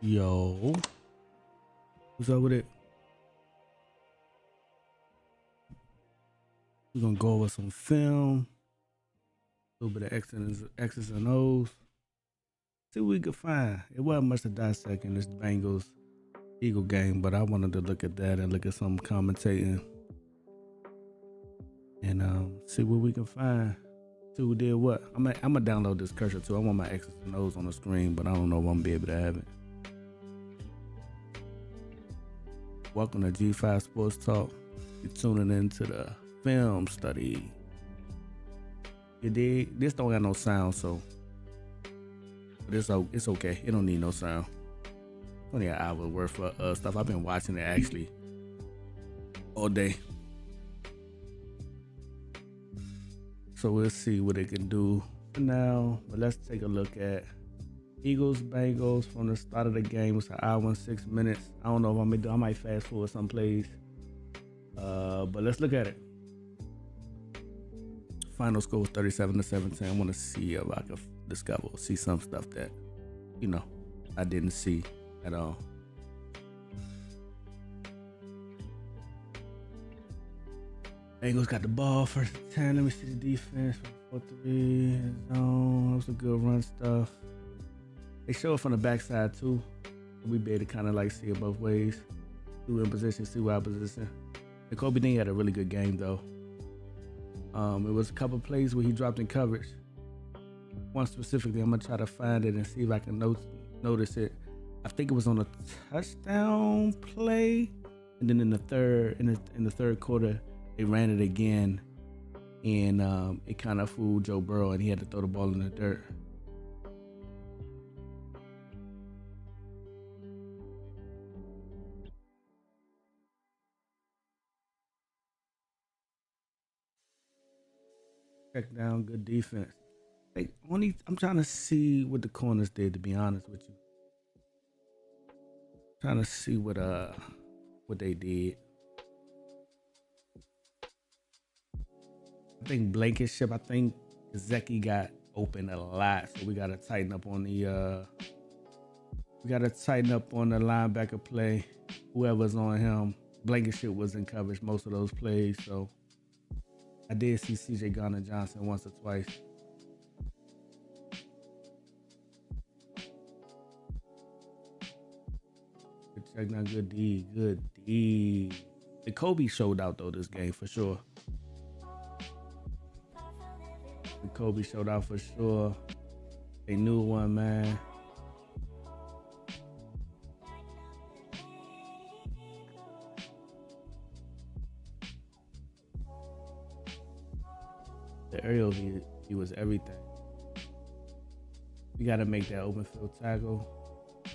Yo, what's up with it? We're gonna go over some film, a little bit of X's and O's. See what we could find. It wasn't much to dissect in this Bengals Eagle game, but I wanted to look at that and look at some commentating and see what we can find. See who did what. I'm gonna download this cursor too. I want my X's and O's on the screen, but I don't know if I'm gonna be able to have it. Welcome to G5ive SportsTalk. You're tuning into the film study. You dig? This don't got no sound, so but it's okay. It don't need no sound. Only an hour worth of stuff. I've been watching it actually all day. So we'll see what it can do for now. But let's take a look at Eagles Bengals from the start of the game. It's an hour and 6 minutes. I don't know if I'm gonna do. I might fast forward some plays. But let's look at it. Final score was 37-17. I want to see if I can see some stuff that, I didn't see at all. Bengals got the ball first and 10. Let me see the defense. 4-3 zone. That was a good run stuff. They show it from the backside too. We be able to kind of like see it both ways. Two in position, two out position. And Kobe Dean had a really good game though. It was a couple plays where he dropped in coverage. One specifically, I'm gonna try to find it and see if I can notice it. I think it was on a touchdown play, and then in the third quarter, they ran it again, and it kind of fooled Joe Burrow, and he had to throw the ball in the dirt. Check down, good defense. I'm trying to see what the corners did, to be honest with you. Trying to see what they did. I think Blankenship. I think Zeki got open a lot, so we gotta tighten up on the linebacker play. Whoever's on him, Blankenship was in coverage most of those plays, so I did see CJ Garner-Johnson once or twice. Good check now, good D. The Kobe showed out though this game for sure. Kobe showed out for sure. They knew one, man. The aerial, he was everything. We got to make that open field tackle.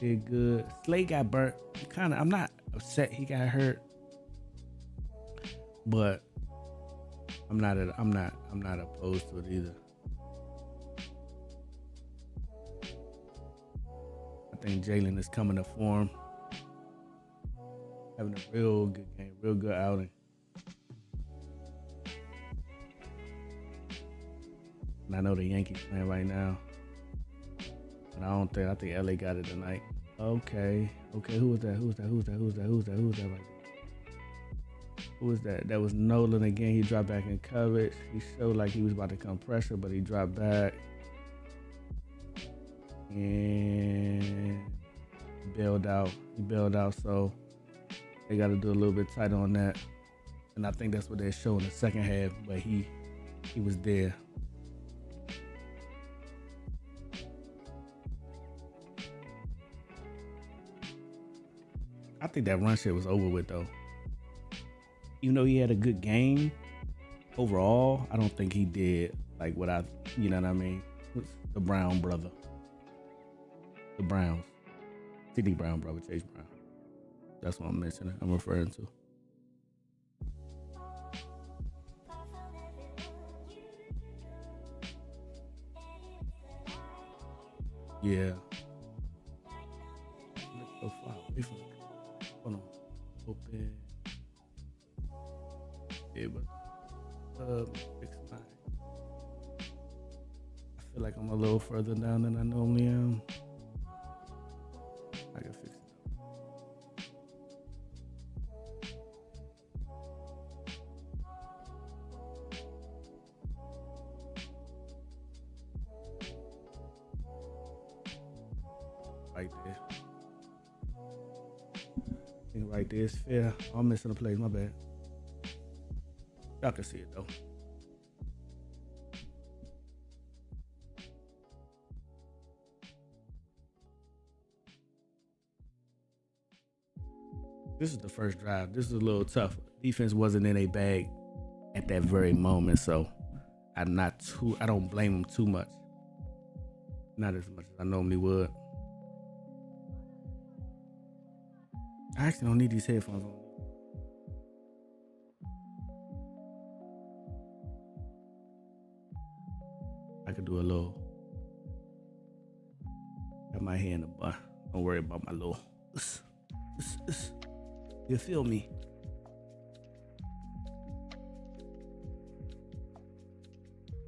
Did good. Slade got burnt. I'm not upset he got hurt, but I'm not opposed to it either. I think Jalen is coming to form, having a real good game, real good outing. And I know the Yankees playing right now, but I think LA got it tonight. Okay, who was that? Who's that right there? Who was that? That was Nolan again. He dropped back in coverage. He showed like he was about to come pressure, but he dropped back. And he bailed out, so they got to do a little bit tighter on that. And I think that's what they showed in the second half, but he was there. I think that run shit was over with though. Even though he had a good game overall, I don't think he did like what you know what I mean? The Brown brother. The Browns. CD Brown brother, Chase Brown. That's what I'm mentioning. I'm referring to. Yeah. Let's go far away from it. Hold on. Open. Yeah, but fix mine. I feel like I'm a little further down than I normally am. I can fix right there. I think right there is fair. I'm missing the plays. My bad. Y'all can see it though. This is the first drive. This is a little tough. Defense wasn't in a bag at that very moment, so I don't blame them too much. Not as much as I normally would. I actually don't need these headphones on. I could do a little. Got my hand in the bun. Don't worry about my little. You feel me?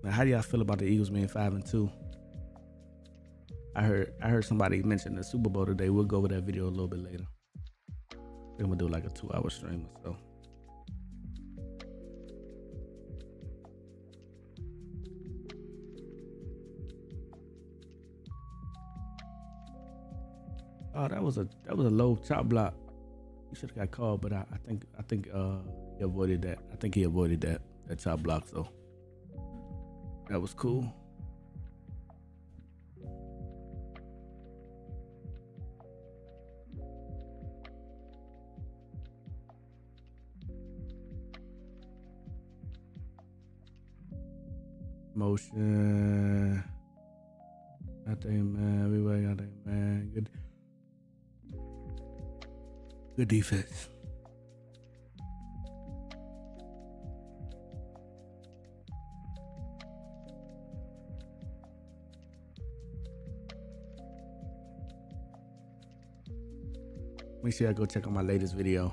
Now, how do y'all feel about the Eagles being 5-2? I heard somebody mention the Super Bowl today. We'll go over that video a little bit later. I'm gonna do like a 2-hour stream or so. Oh, that was a low chop block. He should have got called, but I think he avoided that. I think he avoided that chop block, so that was cool. Motion. Goddamn, man. Everybody goddamn, man. Good defense. Make sure I go check out my latest video.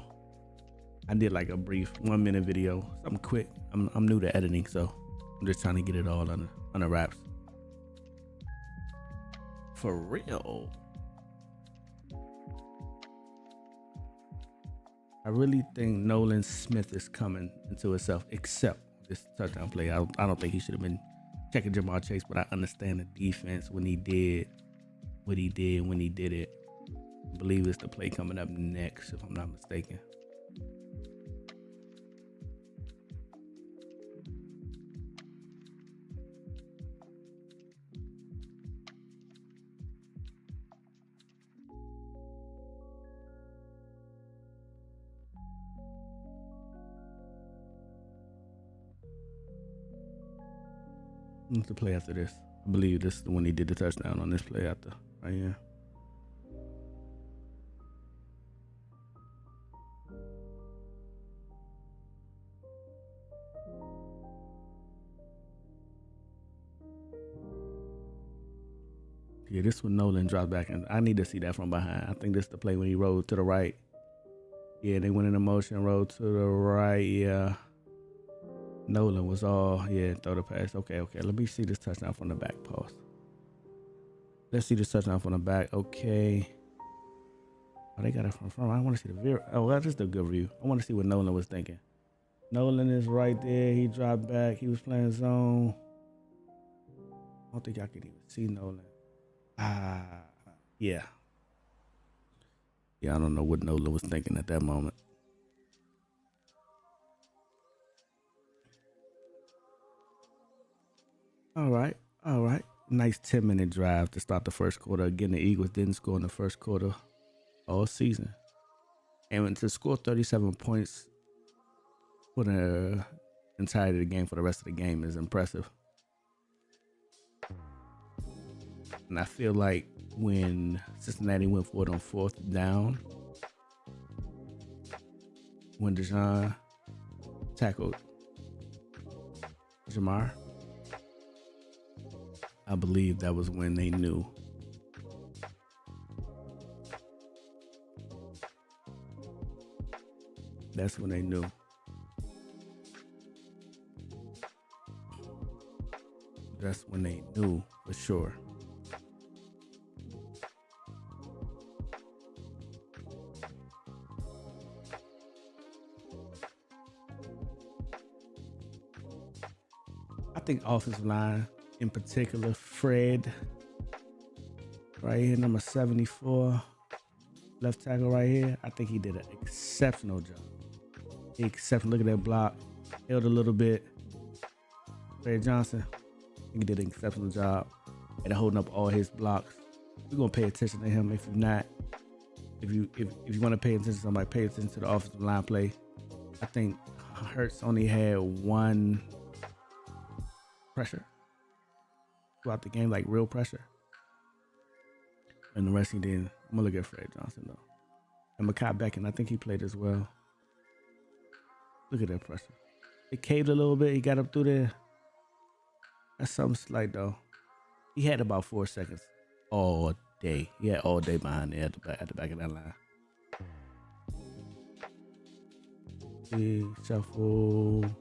I did like a brief 1-minute video, something quick. I'm new to editing, so I'm just trying to get it all under wraps. For real. I really think Nolan Smith is coming into himself, except this touchdown play. I don't think he should have been checking Jamal Chase, but I understand the defense when he did what he did when he did it. I believe it's the play coming up next, if I'm not mistaken. What's the play after this? I believe this is the one he did the touchdown on this play after. Right here. Yeah, this one Nolan dropped back, and I need to see that from behind. I think this is the play when he rolled to the right. Yeah, they went in motion, rolled to the right. Yeah. Nolan was all, yeah, throw the pass. Okay. Let me see this touchdown from the back. Pause. Let's see this touchdown from the back. Okay. Oh, they got it from front. I want to see the view. Oh, that's just a good view. I want to see what Nolan was thinking. Nolan is right there. He dropped back. He was playing zone. I don't think I could even see Nolan. Yeah. Yeah, I don't know what Nolan was thinking at that moment. All right. Nice 10-minute drive to start the first quarter. Again, the Eagles didn't score in the first quarter all season. And to score 37 points for the entirety of the game for the rest of the game is impressive. And I feel like when Cincinnati went for it on 4th down, when Deshaun tackled Jamar, I believe that was when they knew. That's when they knew. That's when they knew for sure. I think offensive line, in particular, Fred right here, number 74, left tackle right here. I think he did an exceptional job. Look at that block. Held a little bit. Fred Johnson, he did an exceptional job at holding up all his blocks. We're gonna pay attention to him. If you're not, if you want to pay attention to somebody, pay attention to the offensive line play. I think Hurts only had one pressure throughout the game, like real pressure, and the rest he didn't. I'm gonna look at Fred Johnson though, and Mekhi Becton. I think he played as well. Look at that pressure. It caved a little bit. He got up through there. That's something slight though. He had about 4 seconds all day. He had all day behind there at the back of that line. See, shuffle. It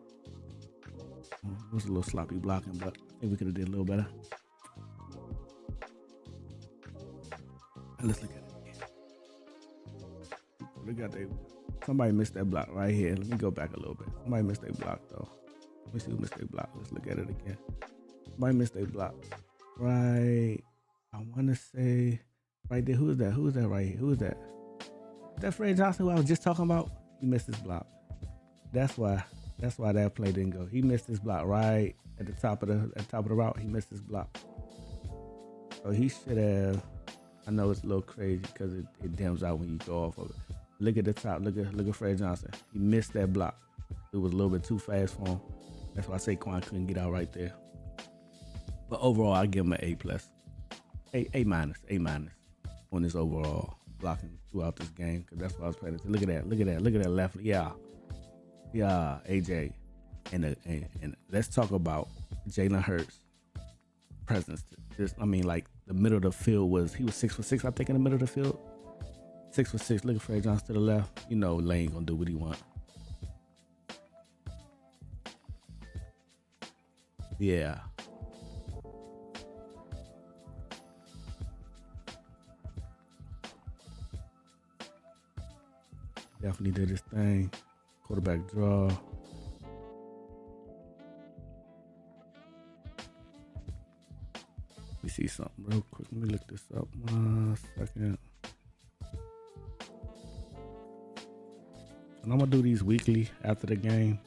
was a little sloppy blocking, but I think we could have did a little better. And let's look at it again. Look at somebody missed that block right here. Let me go back a little bit. Somebody missed their block though. Let me see who missed their block. Let's look at it again. Somebody missed their block. Right. I want to say right there. Who is that? Who is that right here? Who is that? Is that Fred Johnson who I was just talking about? He missed his block. That's why that play didn't go. He missed his block right at the top of the route. He missed his block. So he should have. I know it's a little crazy because it dams out when you go off of it. Look at the top. Look at Fred Johnson. He missed that block. It was a little bit too fast for him. That's why Saquon couldn't get out right there. But overall, I give him an A+, A minus on his overall blocking throughout this game because that's what I was playing. Look at that left. Yeah, AJ, and let's talk about Jalen Hurts' presence. Like the middle of the field he was 6'6", I think, in the middle of the field. 6'6". Look at Fred Johnson to the left. You know Lane gonna do what he want. Yeah. Definitely did his thing. Quarterback draw. Let me see something real quick. Let me look this up 1 second. And I'm gonna do these weekly after the game.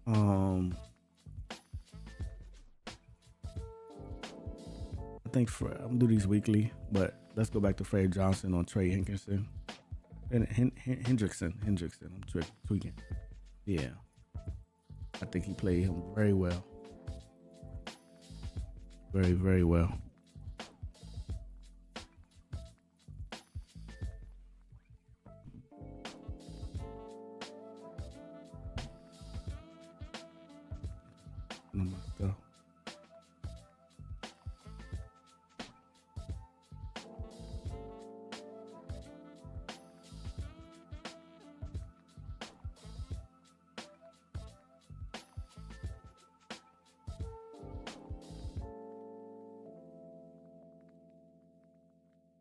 I think I'm gonna do these weekly, but let's go back to Fred Johnson on Trey Hendrickson. Hendrickson. I'm tweaking. Yeah. I think he played him very well. Very, very well.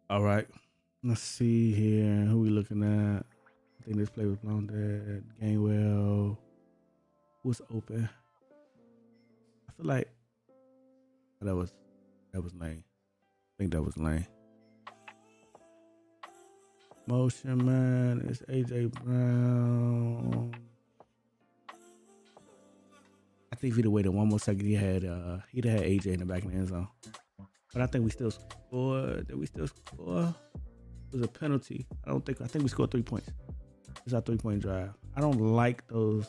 All right, let's see here. Who we looking at? I think this play was blown dead. Gainwell was open. I feel like that was Lane. I think that was Lane. Motion man, it's AJ Brown. I think if he'd have waited 1 more second, he'd have had AJ in the back of the end zone. But I think we still scored. Did we still score? It was a penalty. I think we scored 3 points. It's our 3-point drive. I don't like those.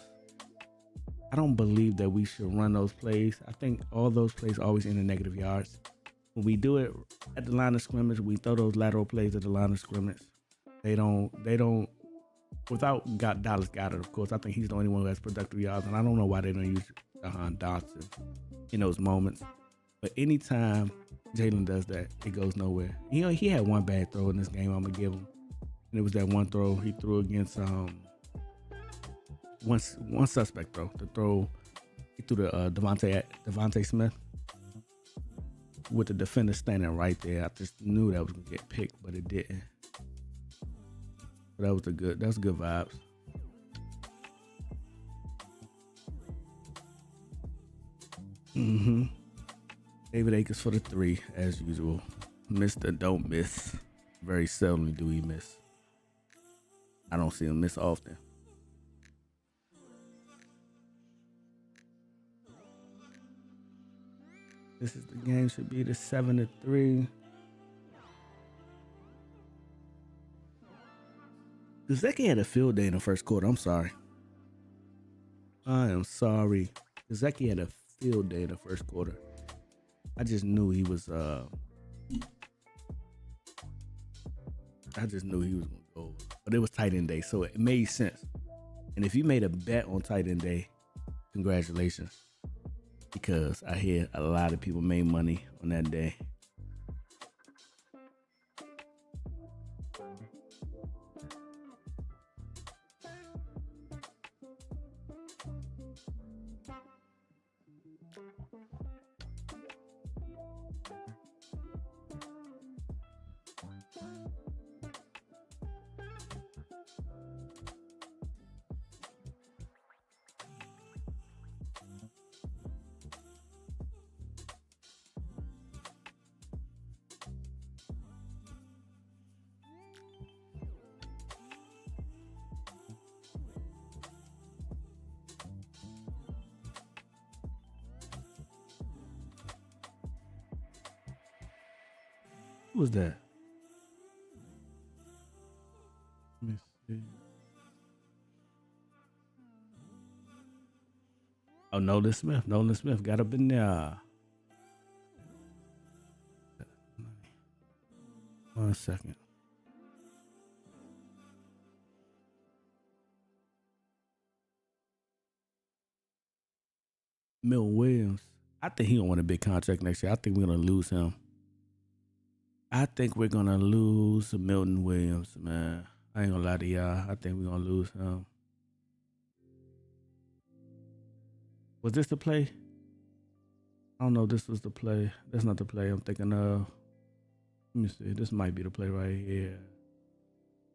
I don't believe that we should run those plays. I think all those plays always end in negative yards. When we do it at the line of scrimmage, we throw those lateral plays at the line of scrimmage. They don't, without Dallas Goedert, of course. I think he's the only one who has productive yards, and I don't know why they don't use Jahan Dotson in those moments. But anytime Jalen does that, it goes nowhere. He had one bad throw in this game I'm going to give him. And it was that one throw he threw against one suspect throw. The throw he threw to Devontae Smith with the defender standing right there. I just knew that was going to get picked, but it didn't. But that was good vibes. David Akers for the 3, as usual. Mr. Don't Miss. Very seldom do he miss. I don't see him miss often. This is the game. Should be the 7-3. Gesicki had a field day in the first quarter. I'm sorry. I am sorry. Gesicki had a field day in the first quarter. I just knew he was gonna go. But it was tight end day, so it made sense. And if you made a bet on tight end day, congratulations. Because I hear a lot of people made money on that day. Who was that? Let me see. Oh, Nolan Smith. Nolan Smith got up in there. 1 second. Milton Williams. I think he gonna win a big contract next year. I think we're gonna lose him. I think we're gonna lose Milton Williams, man. I ain't gonna lie to y'all. I think we're gonna lose him. Was this the play? I don't know if this was the play. That's not the play I'm thinking of. Let me see. This might be the play right here.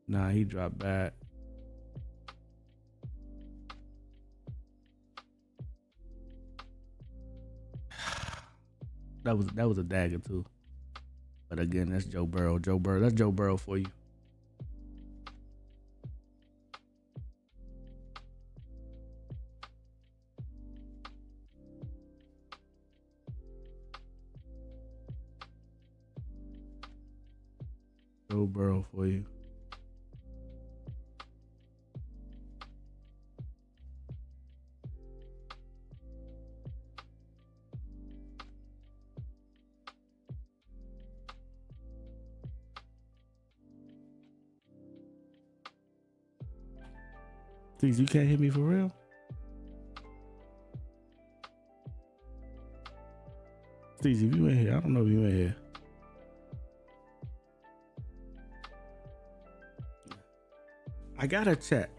Nah, he dropped back. That was a dagger too. But again, that's Joe Burrow. That's Joe Burrow for you. Joe Burrow for you. Please, you can't hit me for real? Steve, if you in here, I don't know if you in here. I gotta check.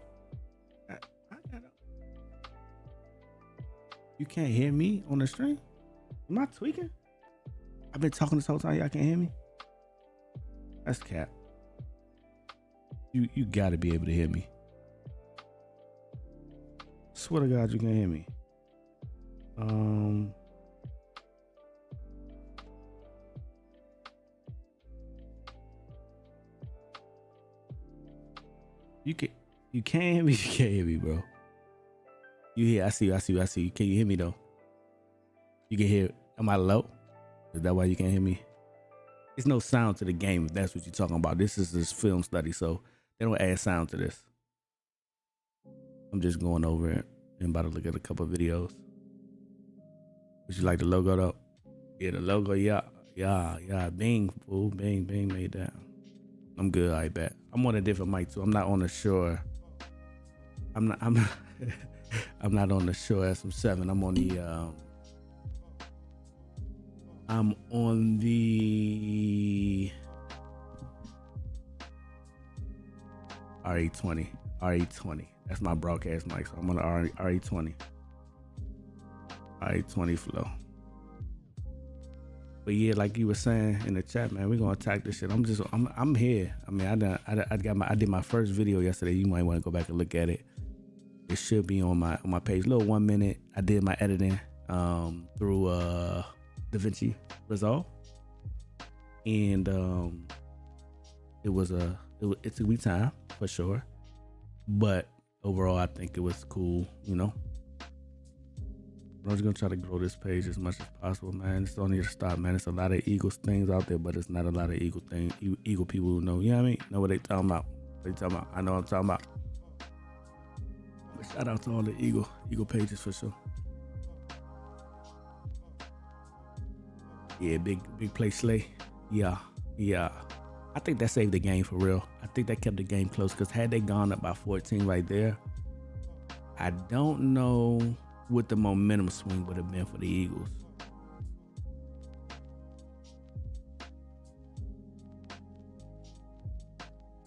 You can't hear me on the stream? Am I tweaking? I've been talking this whole time. Y'all can't hear me? That's cap. You gotta be able to hear me. Swear to God, you can't hear me. You can't hear me. You can't hear me, bro. You hear? I see you. Can you hear me though? You can hear. Am I low? Is that why you can't hear me? There's no sound to the game if that's what you're talking about. This is this film study, so they don't add sound to this. I'm just going over it and about to look at a couple of videos. Would you like the logo though? Yeah, the logo, yeah. Bing, fool. Bing made that. I'm good, I bet. I'm on a different mic too. I'm not on the Shure. I'm not on the Shure SM7. I'm on the RE20. That's my broadcast mic, so I'm on the RE20. RE20 flow. But yeah, like you were saying in the chat, man, we're gonna attack this shit. I'm here. I mean, I did my first video yesterday. You might want to go back and look at it. It should be on my page. Little 1 minute. I did my editing through DaVinci Resolve, and it took me time for sure, but overall I think it was cool. I'm just gonna try to grow this page as much as possible, man. It's only a start, man. It's a lot of Eagles things out there, but it's not a lot of Eagle people who know. You know what I mean? Know what they talking about? What they talking about? I know what I'm talking about. But shout out to all the Eagle pages for sure. Yeah, big play Slay. Yeah. I think that saved the game for real. I think that kept the game close, because had they gone up by 14 right there, I don't know what the momentum swing would have been for the Eagles.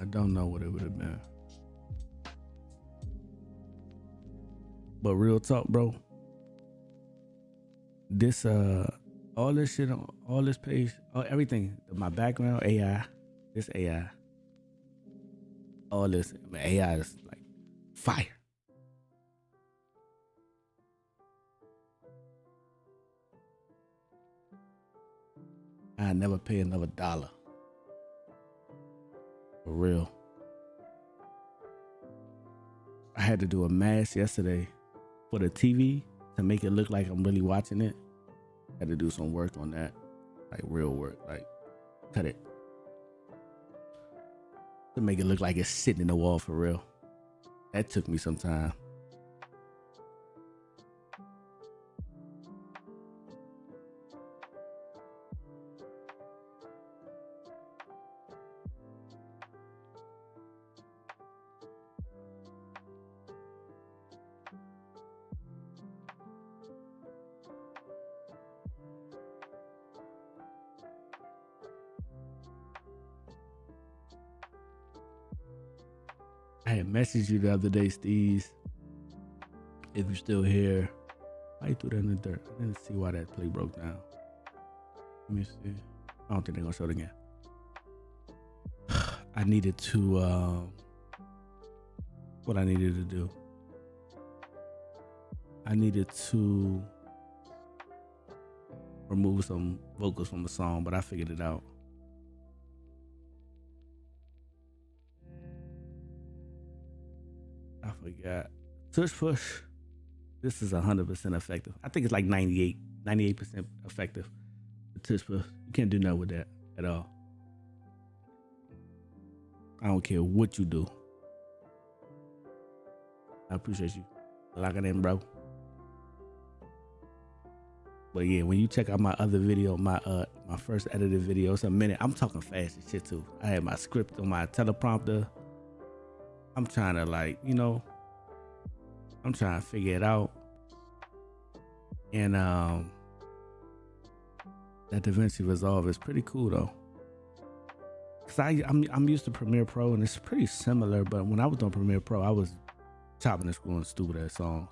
I don't know what it would have been. But real talk, bro. This all this shit on all this page, everything, my background, AI, this AI, all this, AI is like fire. I never pay another dollar. For real. I had to do a mask yesterday for the TV to make it look like I'm really watching it. I had to do some work on that. Like real work. Like cut it. To make it look like it's sitting in the wall for real. That took me some time. I had messaged you the other day, Steez. If you're still here, why you threw that in the dirt? I didn't see why that play broke down. Let me see. I don't think they're gonna show it again. I needed to what I needed to do. I needed to remove some vocals from the song, but I figured it out. I forgot. Tush push. This is 100% effective. I think it's like 98% effective. The tush push. You can't do nothing with that at all. I don't care what you do. I appreciate you. Lock it in, bro. But yeah, when you check out my other video, my first edited video, it's a minute. I'm talking fast as shit too. I had my script on my teleprompter. I'm trying to I'm trying to figure it out. And that DaVinci Resolve is pretty cool though. Cause I'm used to Premiere Pro and it's pretty similar, but when I was on Premiere Pro, I was chopping and screwing stupid ass songs.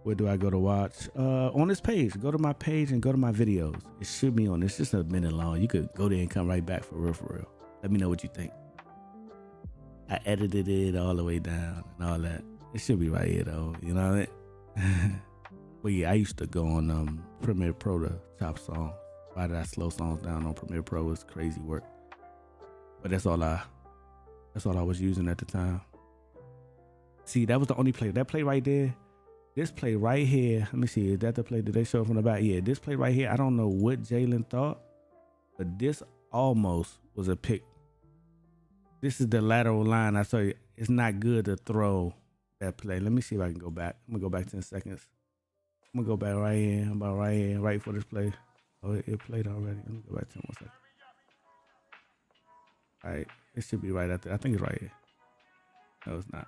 Where do I go to watch? On this page. Go to my page and go to my videos. It should be on. It's just a minute long. You could go there and come right back for real. Let me know what you think. I edited it all the way down and all that. It should be right here though. You know what I mean? But yeah, I used to go on Premiere Pro to chop songs. Why did I slow songs down on Premiere Pro? It's crazy work. But that's all I was using at the time. See, that was the only play. That play right there. This play right here. Let me see. Is that the play? Did they show it from the back? Yeah, this play right here. I don't know what Jalen thought, but this almost was a pick. This is the lateral line. I saw you. It's not good to throw that play. Let me see if I can go back. I'm gonna go back 10 seconds. I'm gonna go back right here. I'm about right here, right for this play. Oh, it played already. Let me go back 10 more seconds. All right, it should be right out there. I think it's right here. No, it's not.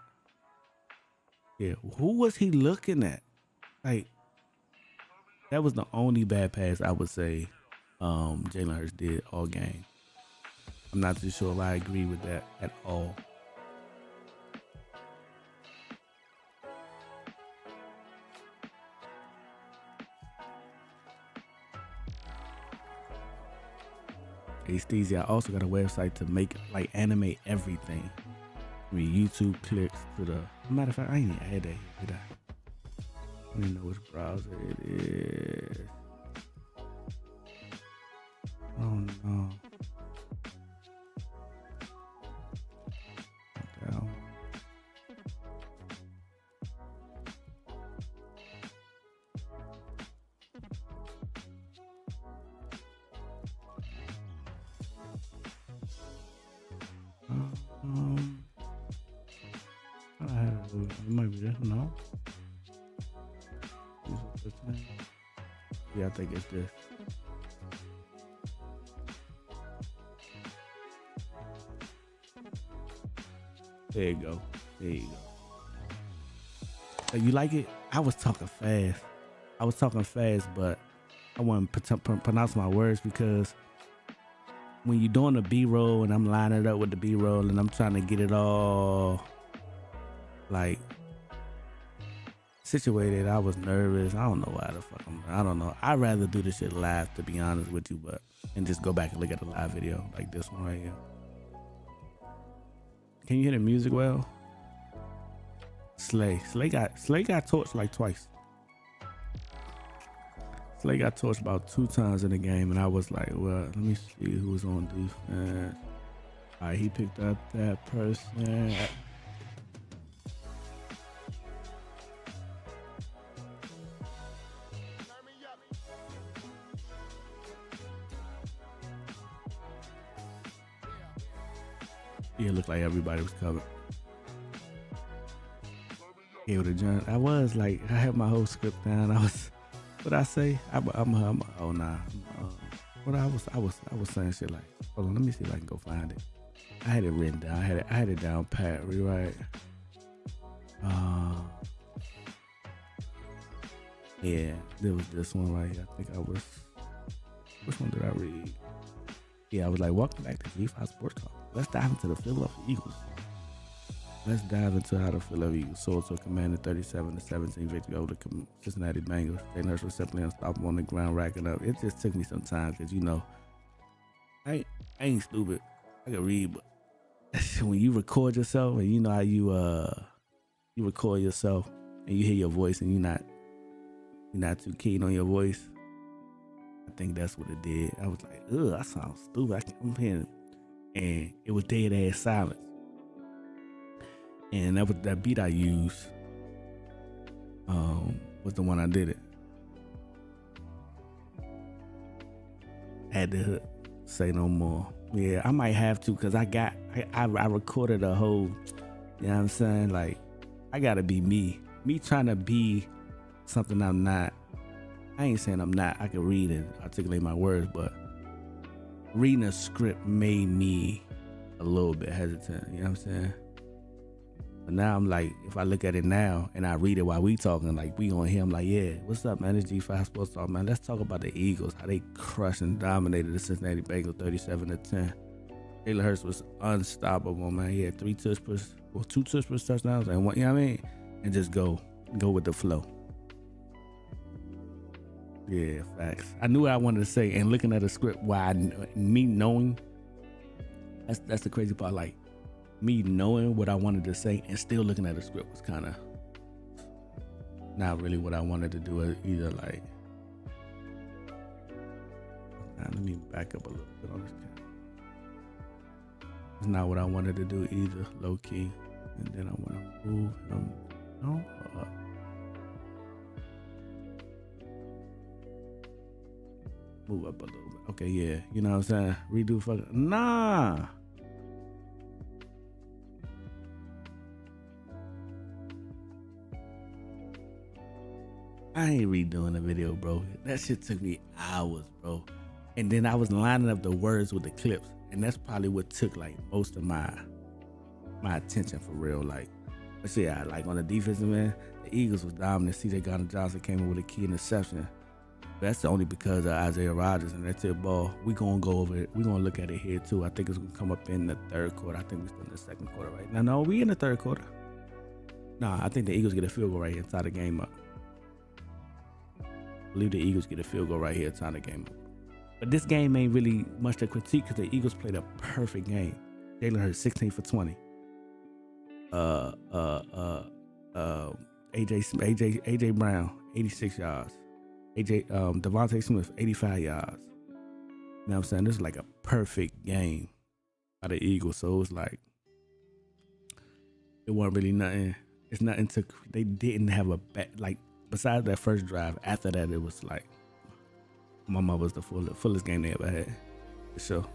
Yeah, who was he looking at? Like, that was the only bad pass I would say Jalen Hurts did all game. I'm not too sure if I agree with that at all. Hey, Steezy, I also got a website to make, like, animate everything. I mean, YouTube clicks to the... Matter of fact, I ain't even had that here, did I? I don't even know which browser it is. I had it might be this. No. Yeah, I think it's this. There you go. There you go. So you like it? I was talking fast. But I wasn't pronounce my words because when you're doing a B-roll and I'm lining it up with the B-roll and I'm trying to get it all like situated, I was nervous. I don't know why the fuck I don't know. I'd rather do this shit live, to be honest with you, and just go back and look at the live video like this one right here. Can you hear the music well? Slay got torched like twice. Slay got torched about 2 times in the game, and I was like, well, let me see who was on defense. All right, he picked up that person. Yeah, it looked like everybody was covered. Yeah, with the John, I was like, I had my whole script down. I was, what I say? Oh nah. What I was saying shit like, hold on, let me see if I can go find it. I had it written down. I had it down pat. Rewrite. Yeah, there was this one right here. I think I was. Which one did I read? Yeah, I was like, welcome back to G5ive SportsTalk. Let's dive into the Philadelphia Eagles. Let's dive into how the Philadelphia Eagles soared to a commanding 37-17 victory over the Cincinnati Bengals. Jalen Hurts was simply unstoppable on the ground, racking up. It just took me some time because, you know, I ain't stupid. I can read, but when you record yourself and you know how you record yourself and you hear your voice and you're not too keen on your voice, I think that's what it did. I was like, ugh, that sounds stupid. I'm hearing, and it was dead ass silence. And that beat I used was the one I did it. Had to say no more. Yeah, I might have to because I recorded a whole, you know what I'm saying? Like, I gotta be me. Me trying to be something I'm not. I ain't saying I'm not. I can read and articulate my words, but reading a script made me a little bit hesitant. You know what I'm saying? But now I'm like, if I look at it now and I read it while we talking, like we gonna hear, I'm like, yeah, what's up, man? It's G5ive SportsTalk, man. Let's talk about the Eagles, how they crushed and dominated the Cincinnati Bengals 37-10. Jalen Hurts was unstoppable, man. He had 2 touchdowns touchdowns and one, you know what I mean? And just go with the flow. Yeah, facts. I knew what I wanted to say, and looking at the script, me knowing, that's the crazy part. Like, me knowing what I wanted to say and still looking at the script was kind of not really what I wanted to do either. Like, let me back up a little bit on this camera. It's not what I wanted to do either, low key. And then I want to move him down or up. Move up a little bit. Okay, yeah. You know what I'm saying? Redo fucking. Nah. I ain't redoing the video, bro. That shit took me hours, bro. And then I was lining up the words with the clips. And that's probably what took like most of my attention for real. Like, let's see, like on the defensive end, the Eagles was dominant. C.J. Gardner-Johnson came in with a key interception. That's only because of Isaiah Rodgers and that tip ball. We're going to go over it. We're going to look at it here, too. I think it's going to come up in the third quarter. I think we're still in the second quarter right now. No, we in the third quarter. Nah, I think the Eagles get a field goal right here and tie the game up. I believe the Eagles get a field goal right here and tie the game up. But this game ain't really much to critique because the Eagles played a perfect game. Jalen Hurts, 16 for 20. AJ Brown, 86 yards. Devontae Smith, 85 yards. You know what I'm saying? This is like a perfect game by the Eagles. So it was like, it wasn't really nothing. It's nothing to, they didn't have a bad, like, besides that first drive, after that, it was like, my mom was the fullest game they ever had. For sure.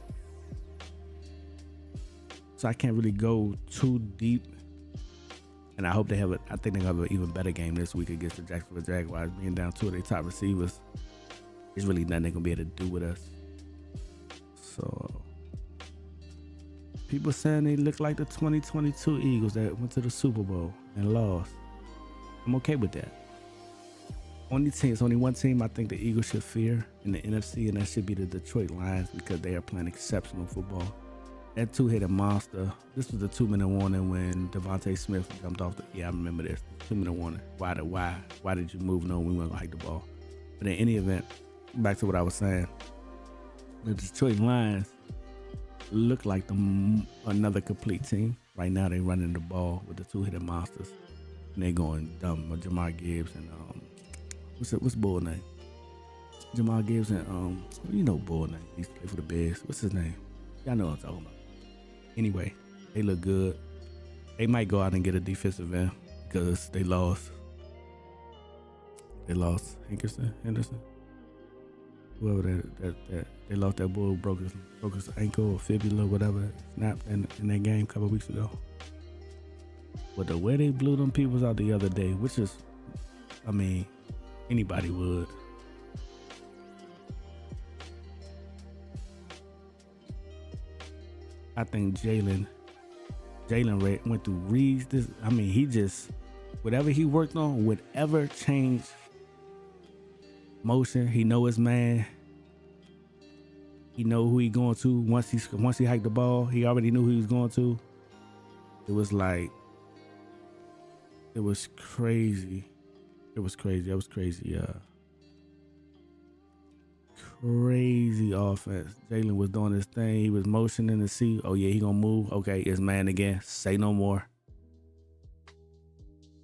so I can't really go too deep. And I hope they have I think they have an even better game this week against the Jacksonville Jaguars. Being down two of their top receivers, there's really nothing they're gonna be able to do with us. So people saying they look like the 2022 Eagles that went to the Super Bowl and lost. I'm okay with that. It's only one team I think the Eagles should fear in the NFC, and that should be the Detroit Lions, because they are playing exceptional football. That two-headed monster. This was the 2-minute warning when Devontae Smith jumped off I remember this. 2-minute warning. Why did you move? No, we weren't gonna hike the ball. But in any event, back to what I was saying. The Detroit Lions look like another complete team. Right now they running the ball with the two-headed monsters. And they going dumb. Jamar Gibbs and what's Bull name? Jamar Gibbs and Bull name. He used to play for the Bears. What's his name? Y'all know what I'm talking about. Anyway, they look good. They might go out and get a defensive end because they lost. They lost Henderson. Whoever they lost that bull, broke his ankle or fibula, whatever, snapped in that game a couple weeks ago. But the way they blew them peoples out the other day, which is, anybody would. I think Jalen went through reads. He just, whatever he worked on, whatever changed motion, he know his man. He know who he going to. Once he hiked the ball, he already knew who he was going to. It was crazy. Crazy offense. Jalen was doing his thing. He was motioning to see, oh yeah, he gonna move. Okay, it's man again. Say no more.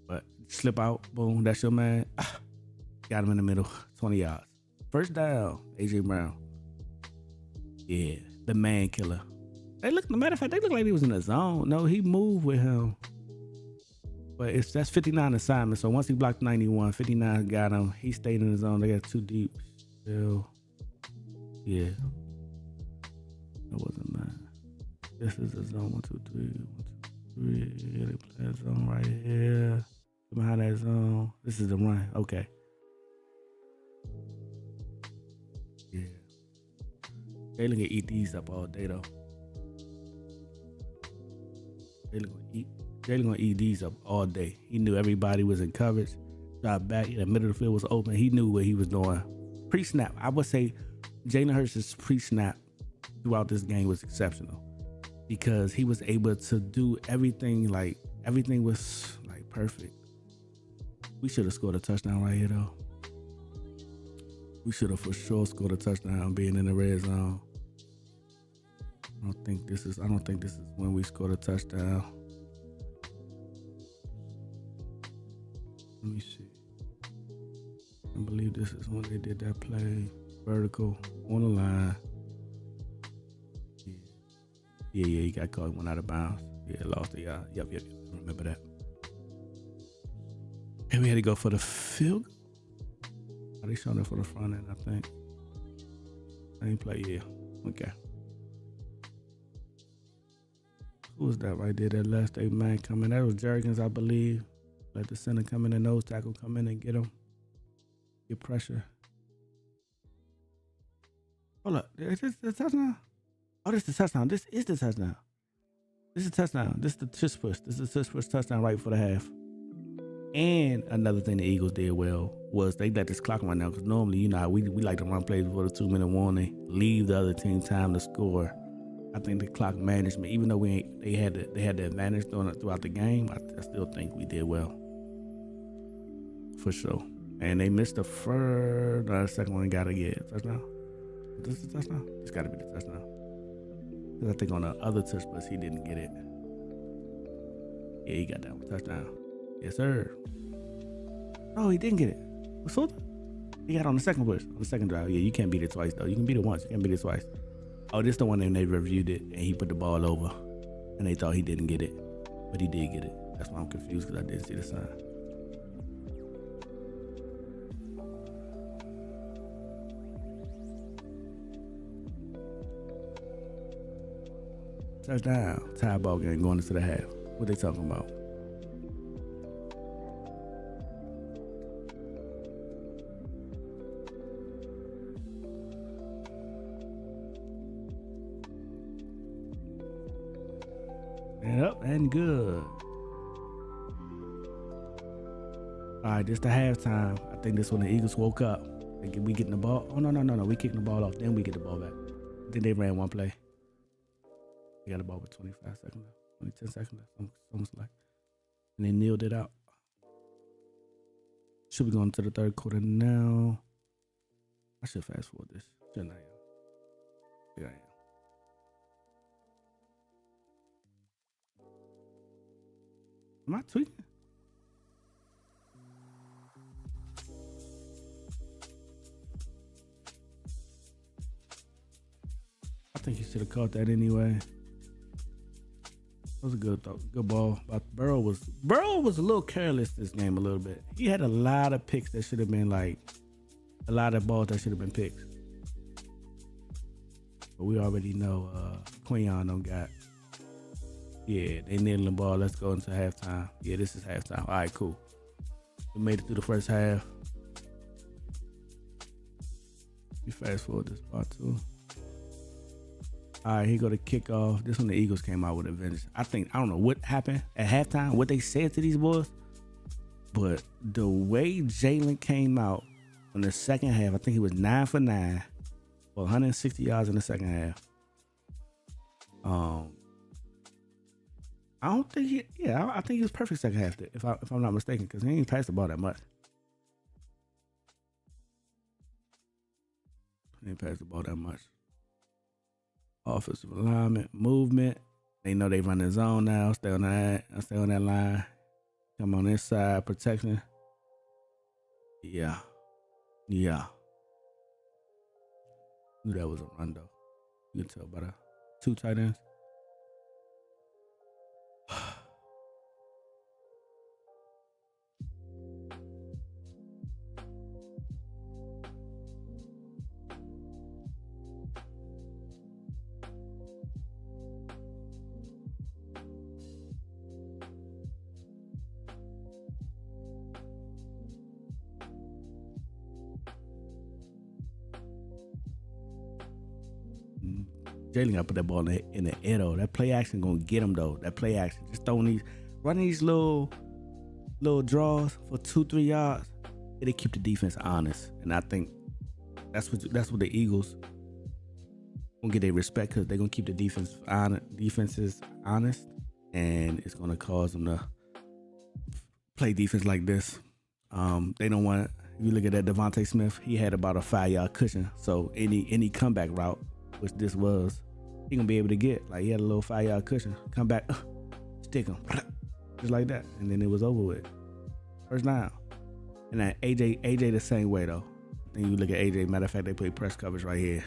But slip out, boom, that's your man. Got him in the middle, 20 yards. First down, A.J. Brown. Yeah, the man killer. Matter of fact, they look like he was in the zone. No, he moved with him. But that's 59 assignment. So once he blocked 91, 59 got him. He stayed in the zone. They got too deep still. Yeah. That wasn't mine. This is the zone. 1, 2, 3. 1, 2, 3. They play that zone right here. Behind that zone. This is the run. Okay. Yeah. Jalen can eat these up all day though. Jalen gonna eat these up all day. He knew everybody was in coverage. Dropped back. The middle of the field was open. He knew what he was doing. Pre-snap. I would say Jalen Hurts' pre-snap throughout this game was exceptional because he was able to do everything. Everything was perfect. We should have scored a touchdown right here though. We should have for sure scored a touchdown being in the red zone. I don't think this is when we scored a touchdown. Let me see. I believe this is when they did that play. Vertical on the line. Yeah, he got caught, went out of bounds. Yeah, lost the yard. Yep. Remember that. And we had to go for the field goal. Are they showing it for the front end, I think? Same play, yeah. Okay. Who was that right there? That last 8 man coming. That was Jergens, I believe. Let the center come in, the nose tackle come in and get him. Get pressure. Hold up. Is this the touchdown? Oh, this is the touchdown. This is the touchdown. This is the touchdown. This is the tush push. This is the tush push touchdown right for the half. And another thing the Eagles did well was they let this clock run now because normally, you know, we like to run plays before the 2-minute warning, leave the other team time to score. I think the clock management, even though they had the advantage throughout the game, I still think we did well. For sure. And they missed the second one. Got to get touchdown. Is this the touchdown? It's got to be the touchdown. Because I think on the other touch bus, he didn't get it. Yeah, he got that one. Touchdown. Yes, sir. Oh, he didn't get it. What's up? He got it on the second push, on the second drive. Yeah, you can't beat it twice, though. You can beat it once. You can't beat it twice. Oh, this the one that they reviewed it, and he put the ball over, and they thought he didn't get it. But he did get it. That's why I'm confused, because I didn't see the sign. Touchdown. Tie ball game going into the half. What they talking about? And up and good. All right, this the halftime. I think this when the Eagles woke up. We getting the ball. Oh, no. We kicking the ball off. Then we get the ball back. I think they ran one play. They got the ball with 25 seconds left. 10 seconds left. Almost like. And they kneeled it out. Should be going to the third quarter now. I should fast forward this. Shouldn't I? Yeah, I am. Am I tweaking? I think he should have caught that anyway. That was a good ball. But Burrow was a little careless this game a little bit. He had a lot of picks that should have been like a lot of balls that should have been picks. But we already know Quinion don't got. Yeah, they kneeling the ball. Let's go into halftime. Yeah, this is halftime. All right, cool. We made it through the first half. We fast forward this part too. All right, here go the kickoff. This one the Eagles came out with a vengeance. I don't know what happened at halftime, what they said to these boys, but the way Jalen came out in the second half, I think he was 9 for 9 for 160 yards in the second half. I don't think I think he was perfect second half, if I'm not mistaken, because he ain't passed the ball that much. He ain't passed the ball that much. Offensive alignment, movement. They know they run the zone now. Stay on that line. Come on inside, protection. Yeah. Knew that was a run though. You can tell by the two tight ends. Jalen got to put that ball in the air though. That play action gonna get him though. That play action, just running these little draws for 2-3 yards. It'll keep the defense honest, and I think that's what the Eagles gonna get their respect, because they're gonna keep the defenses honest, and it's gonna cause them to play defense like this. They don't want. If you look at that Devontae Smith, he had about a 5-yard cushion, so any comeback route, which this was, he gonna be able to get. Like, he had a little 5-yard cushion. Come back, stick him, just like that, and then it was over with. First down. And then AJ the same way though. Then you look at AJ. Matter of fact, they play press coverage right here.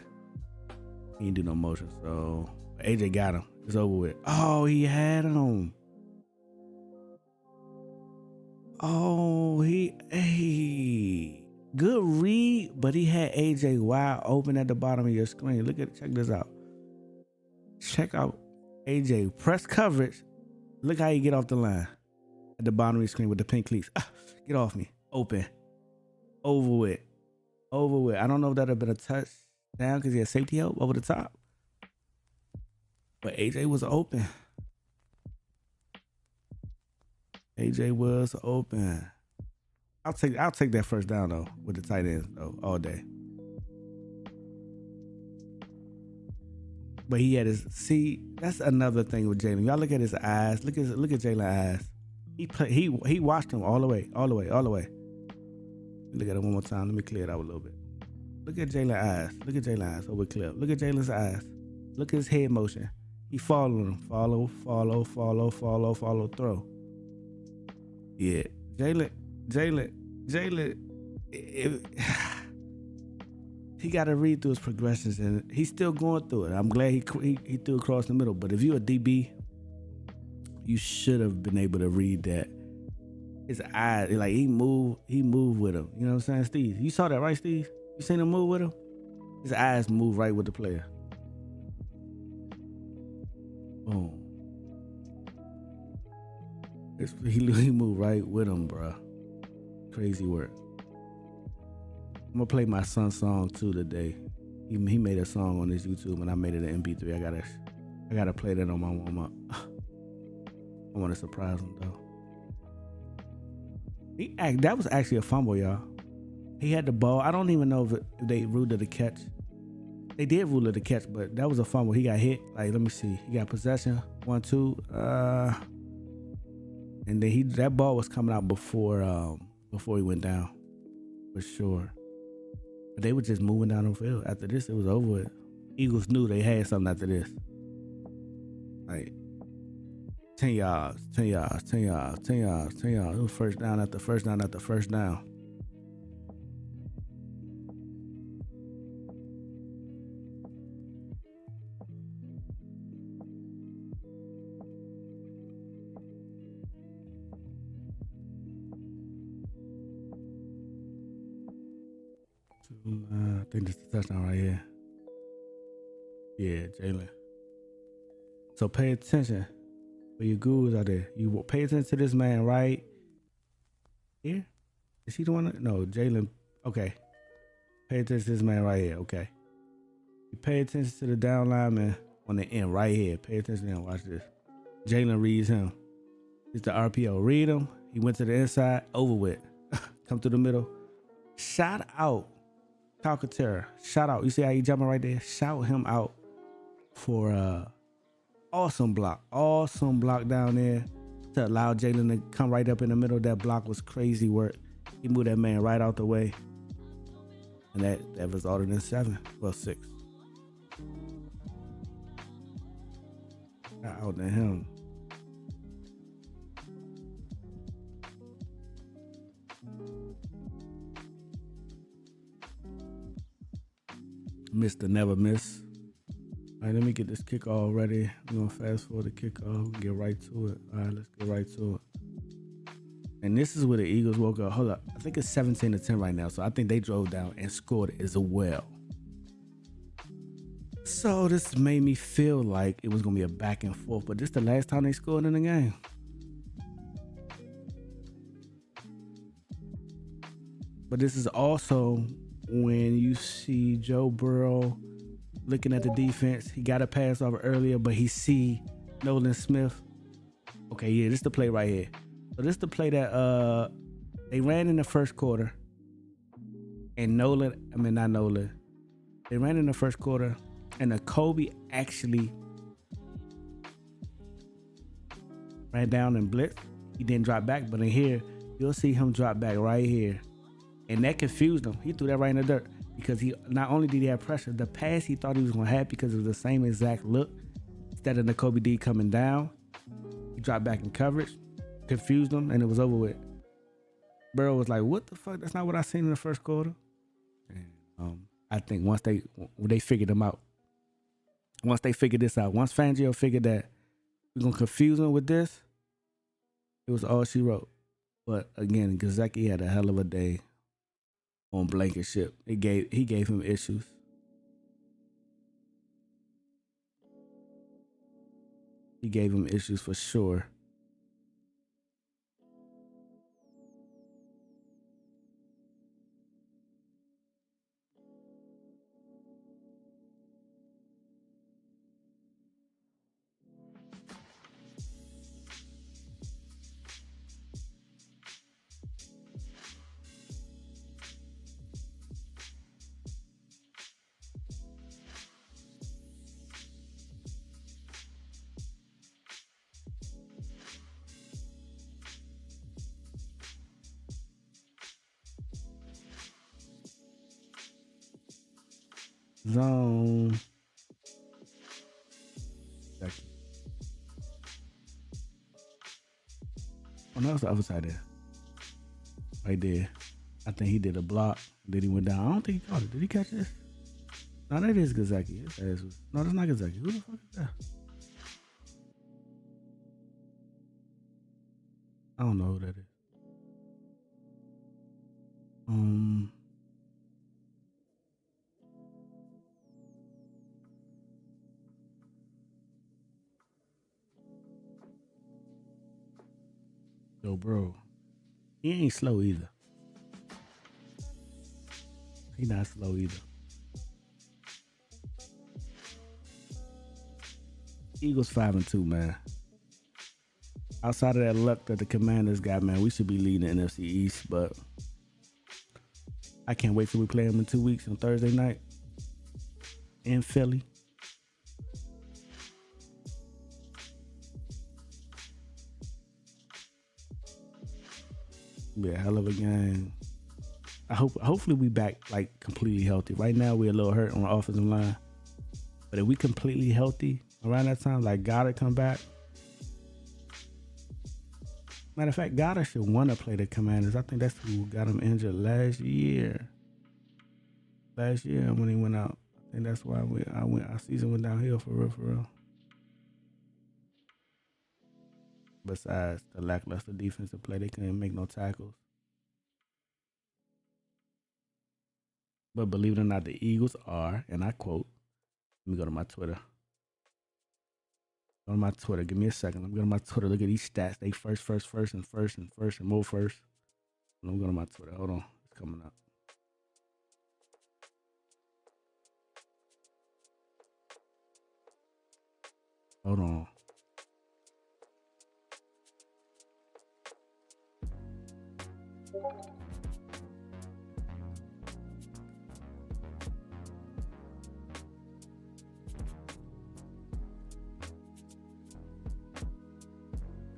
He didn't do no motion, so AJ got him. It's over with. Oh, he had him. Oh, good read, but he had AJ wide open at the bottom of your screen. Check this out. Check out AJ press coverage. Look how he get off the line at the bottom of your screen with the pink cleats. Get off me. Open. Over with. I don't know if that'd have been a touchdown because he had safety help over the top, but AJ was open. AJ was open. I'll take that first down though with the tight ends though all day. But he had that's another thing with Jalen. Y'all look at his eyes. Look at Jalen's eyes. He watched him all the way. Look at it one more time. Let me clear it out a little bit. Look at Jalen's eyes over clip. Look at Jalen's eyes. Look at his head motion. He followed him. Follow, throw. Yeah. Jalen. He got to read through his progressions, and he's still going through it. I'm glad he threw across the middle. But if you're a DB, you should have been able to read that. His eyes, like he moved with him. You know what I'm saying, Steve? You saw that, right, Steve? You seen him move with him? His eyes move right with the player. Boom. He moved right with him, bro. Crazy work. I'm gonna play my son's song too today. He made a song on his YouTube and I made it an MP3. I gotta play that on my warm up. I want to surprise him though. That was actually a fumble, y'all. He had the ball. I don't even know if they ruled it a catch. They did rule it a catch, but that was a fumble. He got hit. Like, let me see. He got possession. 1-2. And then that ball was coming out before he went down, for sure. But they were just moving down the field. After this, it was over with. Eagles knew they had something after this. Like 10 yards, 10 yards, 10 yards, 10 yards, 10 yards. It was first down after first down after first down. I think this is the touchdown right here. Yeah, Jalen. So pay attention for your gurus out there. You pay attention to this man right here. Is he the one? No, Jalen. Okay. Pay attention to this man right here. Okay. You pay attention to the down lineman on the end right here. Pay attention to him. Watch this. Jalen reads him. It's the RPO. Read him. He went to the inside. Over with. Come to the middle. Shout out. Calcaterra. Shout out. You see how he jumping right there? Shout him out for awesome block. Awesome block down there to allow Jalen to come right up in the middle. That block was crazy work. He moved that man right out the way. And that resulted in 6. Shout out to him. Mr. Never Miss. All right, let me get this kickoff ready. We're going to fast forward the kickoff. Get right to it. All right, let's get right to it. And this is where the Eagles woke up. Hold up. I think it's 17-10 right now. So I think they drove down and scored as well. So this made me feel like it was going to be a back and forth. But this is the last time they scored in the game. But this is also when you see Joe Burrow looking at the defense. He got a pass off earlier, but he see Nolan Smith. Okay, yeah, this is the play right here. So this is the play that they ran in the first quarter. And they ran in the first quarter, and the Kobe actually ran down and blitzed. He didn't drop back, but in here, you'll see him drop back right here. And that confused him. He threw that right in the dirt because he not only did he have pressure, the pass he thought he was going to have because it was the same exact look. Instead of the Kobe D coming down, he dropped back in coverage, confused him, and it was over with. Burrow was like, what the fuck? That's not what I seen in the first quarter. And I think once they figured him out, once they figured this out, once Fangio figured that we're going to confuse him with this, it was all she wrote. But again, Gesicki had a hell of a day on Blankenship. He gave him issues. He gave him issues for sure. Zone. Oh, no, that's the other side there. Right there. I think he did a block. Then he went down. I don't think he caught it. Did he catch this? No, that is Gesicki. No, that's not Gesicki. Who the fuck is that? I don't know who that is. Yo, bro, he ain't slow either. He not slow either. Eagles 5-2, man. Outside of that luck that the Commanders got, man, we should be leading the NFC East, but I can't wait till we play them in 2 weeks on Thursday night in Philly. Be a hell of a game. Hopefully we back like completely healthy. Right now we're a little hurt on the offensive line, but if we completely healthy around that time, like Goddard come back. Matter of fact, Goddard should want to play the Commanders. I think that's who got him injured last year. Last year when he went out, I think that's why our season went downhill for real. Besides the lackluster defensive play, they couldn't make no tackles. But believe it or not, the Eagles are, and I quote, let me go to my Twitter. Go to my Twitter. Give me a second. Let me go to my Twitter. Look at these stats. They first, and more first. Let me go to my Twitter. Hold on. It's coming up. Hold on.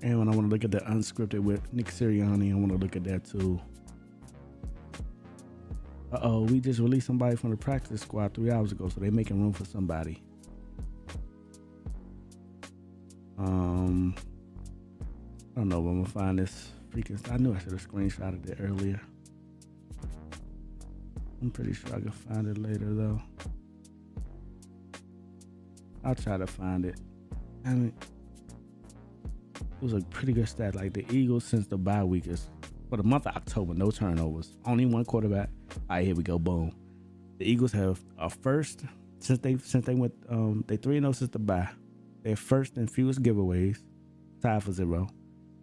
And when I want to look at the unscripted with Nick Sirianni, I want to look at that too. We just released somebody from the practice squad 3 hours ago, so they're making room for somebody. I don't know if I'm gonna find this freaking. I knew I should have screenshotted it earlier. I'm pretty sure I can find it later though. I'll try to find it. I mean, it was a pretty good stat. Like the Eagles since the bye week is for the month of October, no turnovers, only one quarterback. All right, here we go. Boom. The Eagles have a first since they went they 3-0 since the bye. They're first in fewest giveaways, tied for 0.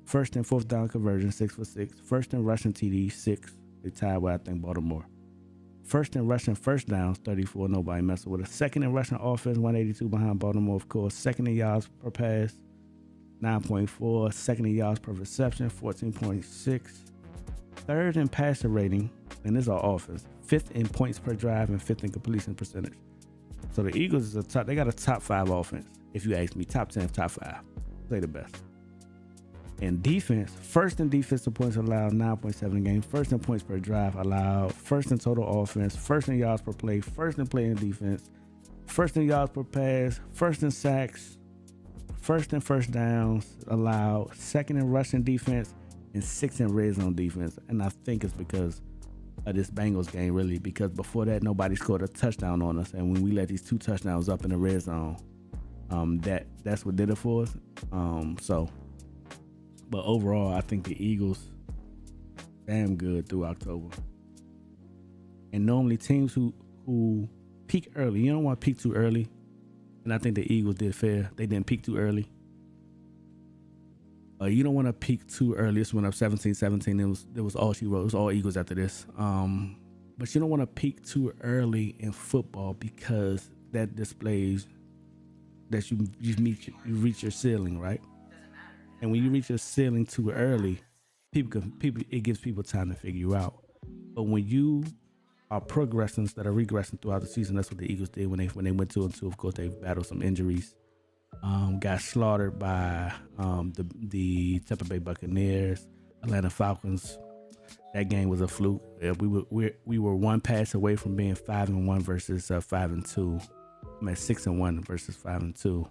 First in fourth down conversion, 6 for 6. First in rushing TDs, 6. They tied with I think Baltimore. First in rushing first downs, 34. Nobody messing with it. Second in rushing offense, 182 behind Baltimore, of course. Second in yards per pass, 9.4. Second in yards per reception, 14.6. Third in passer rating, and this is our offense. Fifth in points per drive and fifth in completion percentage. So the Eagles is they got a top 5 offense. If you ask me, top 10, top 5. Say the best. In defense, first in defensive points allowed, 9.7 a game. First in points per drive allowed. First in total offense. First in yards per play. First in play in defense. First in yards per pass. First in sacks. First in first downs allowed. Second in rushing defense. And 6th in red zone defense. And I think it's because of this Bengals game, really. Because before that, nobody scored a touchdown on us. And when we let these 2 touchdowns up in the red zone, that's what did it for us. But overall, I think the Eagles damn good through October. And normally teams who peak early, you don't want to peak too early. And I think the Eagles did fair. They didn't peak too early. You don't want to peak too early. This went up 17-17. It was all she wrote. It was all Eagles after this. But you don't want to peak too early in football because that displays that you reach your ceiling, right? And when you reach your ceiling too early, it gives people time to figure you out. But when you are progressing instead of regressing throughout the season, that's what the Eagles did when they went 2-2. Of course, they battled some injuries. Got slaughtered by the Tampa Bay Buccaneers, Atlanta Falcons. That game was a fluke. We were one pass away from being 5-1 versus 5-2. I'm at 6-1 versus 5-2.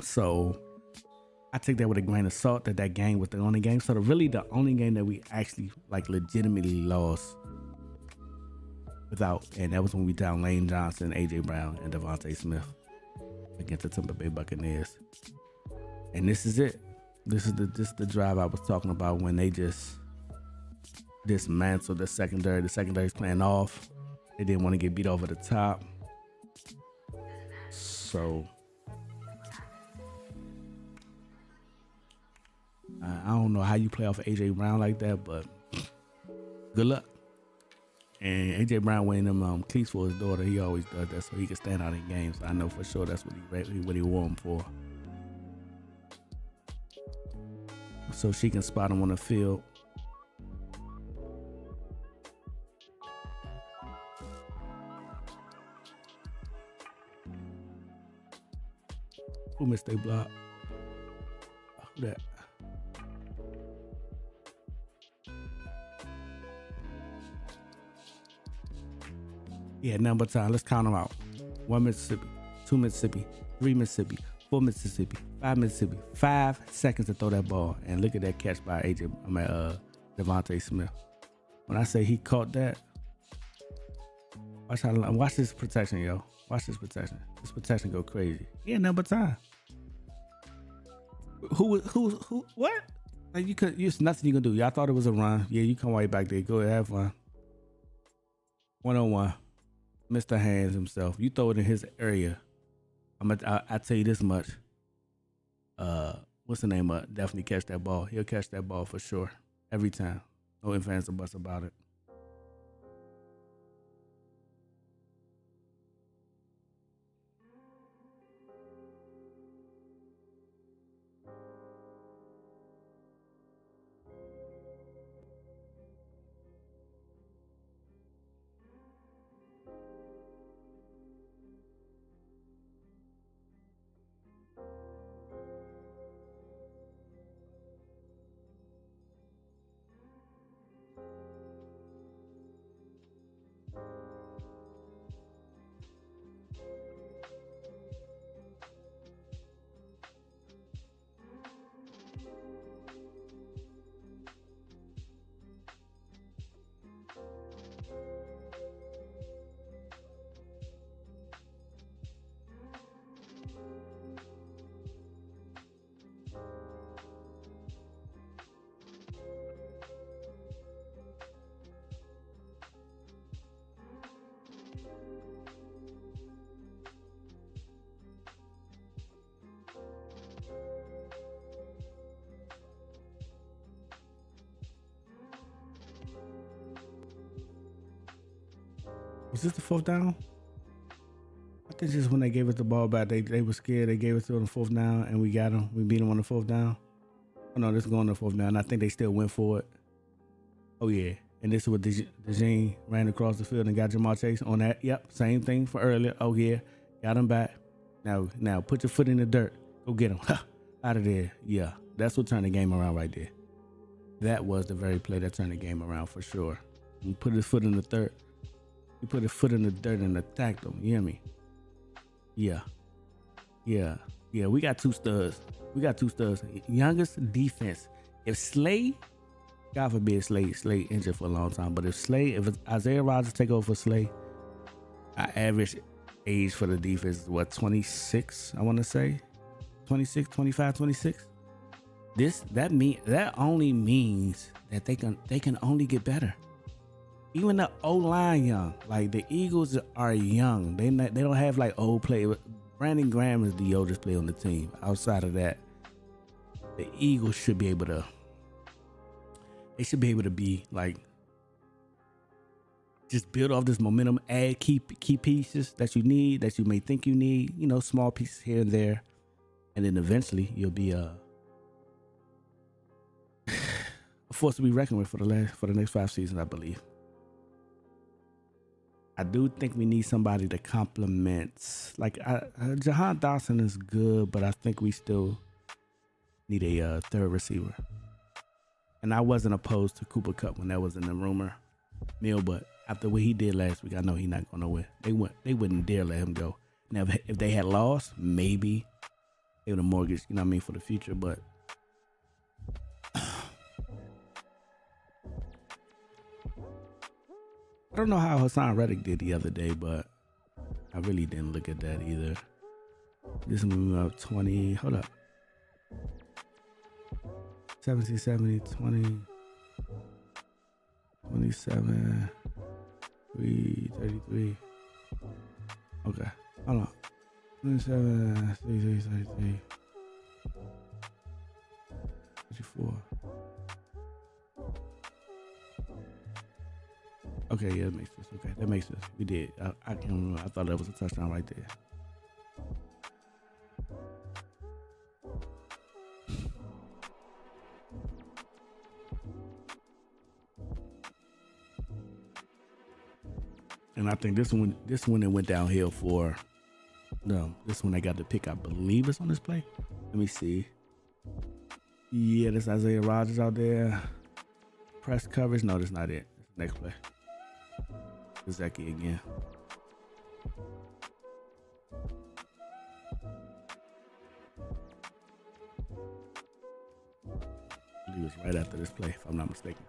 So I take that with a grain of salt that game was the only game. So the only game that we actually like legitimately lost and that was when we down Lane Johnson, AJ Brown, and Devontae Smith against the Tampa Bay Buccaneers. And this is it. This is the drive I was talking about when they just dismantled the secondary. The secondary's playing off. They didn't want to get beat over the top. So I don't know how you play off of AJ Brown like that, but good luck. And AJ Brown wearing them cleats for his daughter, he always does that so he can stand out in games. I know for sure that's what he wore them for. So she can spot him on the field. Who missed their block? Who that? Yeah, number time. Let's count them out. 1 Mississippi, 2 Mississippi, 3 Mississippi, 4 Mississippi, 5 Mississippi. 5 seconds to throw that ball, and look at that catch by Devontae Smith. When I say he caught that, watch this protection, yo. Watch this protection. This protection go crazy. Yeah, number time. Who? What? Like there's nothing you can do. Y'all thought it was a run. Yeah, you come right back there. Go ahead, have fun. 1-on-1. Mr. Hands himself. You throw it in his area. I tell you this much. What's the name of it? Definitely catch that ball. He'll catch that ball for sure. Every time. No ifs, ands, or buts about it. Was this the 4th down? I think just when they gave us the ball back, they were scared. They gave it to them 4th down, and we got them. We beat them on the 4th down. Oh no, this is going to the 4th down. I think they still went for it. Oh yeah, and this is what DeJean ran across the field and got Jamar Chase on that. Yep, same thing for earlier. Oh yeah, got him back. Now put your foot in the dirt. Go get him. Out of there. Yeah, that's what turned the game around right there. That was the very play that turned the game around for sure. He put his foot in the dirt. He put his foot in the dirt and attacked him. You hear me? Yeah. We got two studs. Youngest defense. If Slay, God forbid Slay injured for a long time, but if Isaiah Rodgers take over for Slay, our average age for the defense is what, 26? I want to say 26, 25, 26. That only means that they can only get better. Even the O-line young, like the Eagles are young. They don't have like old players. Brandon Graham is the oldest player on the team. Outside of that, the Eagles should be able to. They should be able to be like just build off this momentum, add key pieces that you need, that you may think you need. You know, small pieces here and there, and then eventually you'll be a force to be reckoned with for the next 5 seasons, I believe. I do think we need somebody to complement. Like Jahan Dotson is good, but I think we still need a third receiver. And I wasn't opposed to Cooper Kupp when that was in the rumor mill, but after what he did last week, I know he's not going nowhere. They wouldn't dare let him go. Now, if they had lost, maybe they would have mortgaged, you know what I mean, for the future. But I don't know how Hassan Reddick did the other day, but I really didn't look at that either. This movie up 20. Hold up. 17, 70, 20, 27, 3, 33. Okay. Hold on. 27, 33, 33. before. Okay, yeah, that makes sense. Okay, that makes sense. We did. I can't remember. I thought that was a touchdown right there. And I think this one it went downhill for. No, this one I got the pick. I believe it's on this play. Let me see. Yeah, this Isaiah Rodgers out there. Press coverage. No, that's not it. That's the next play. Zeki again. He was right after this play, if I'm not mistaken.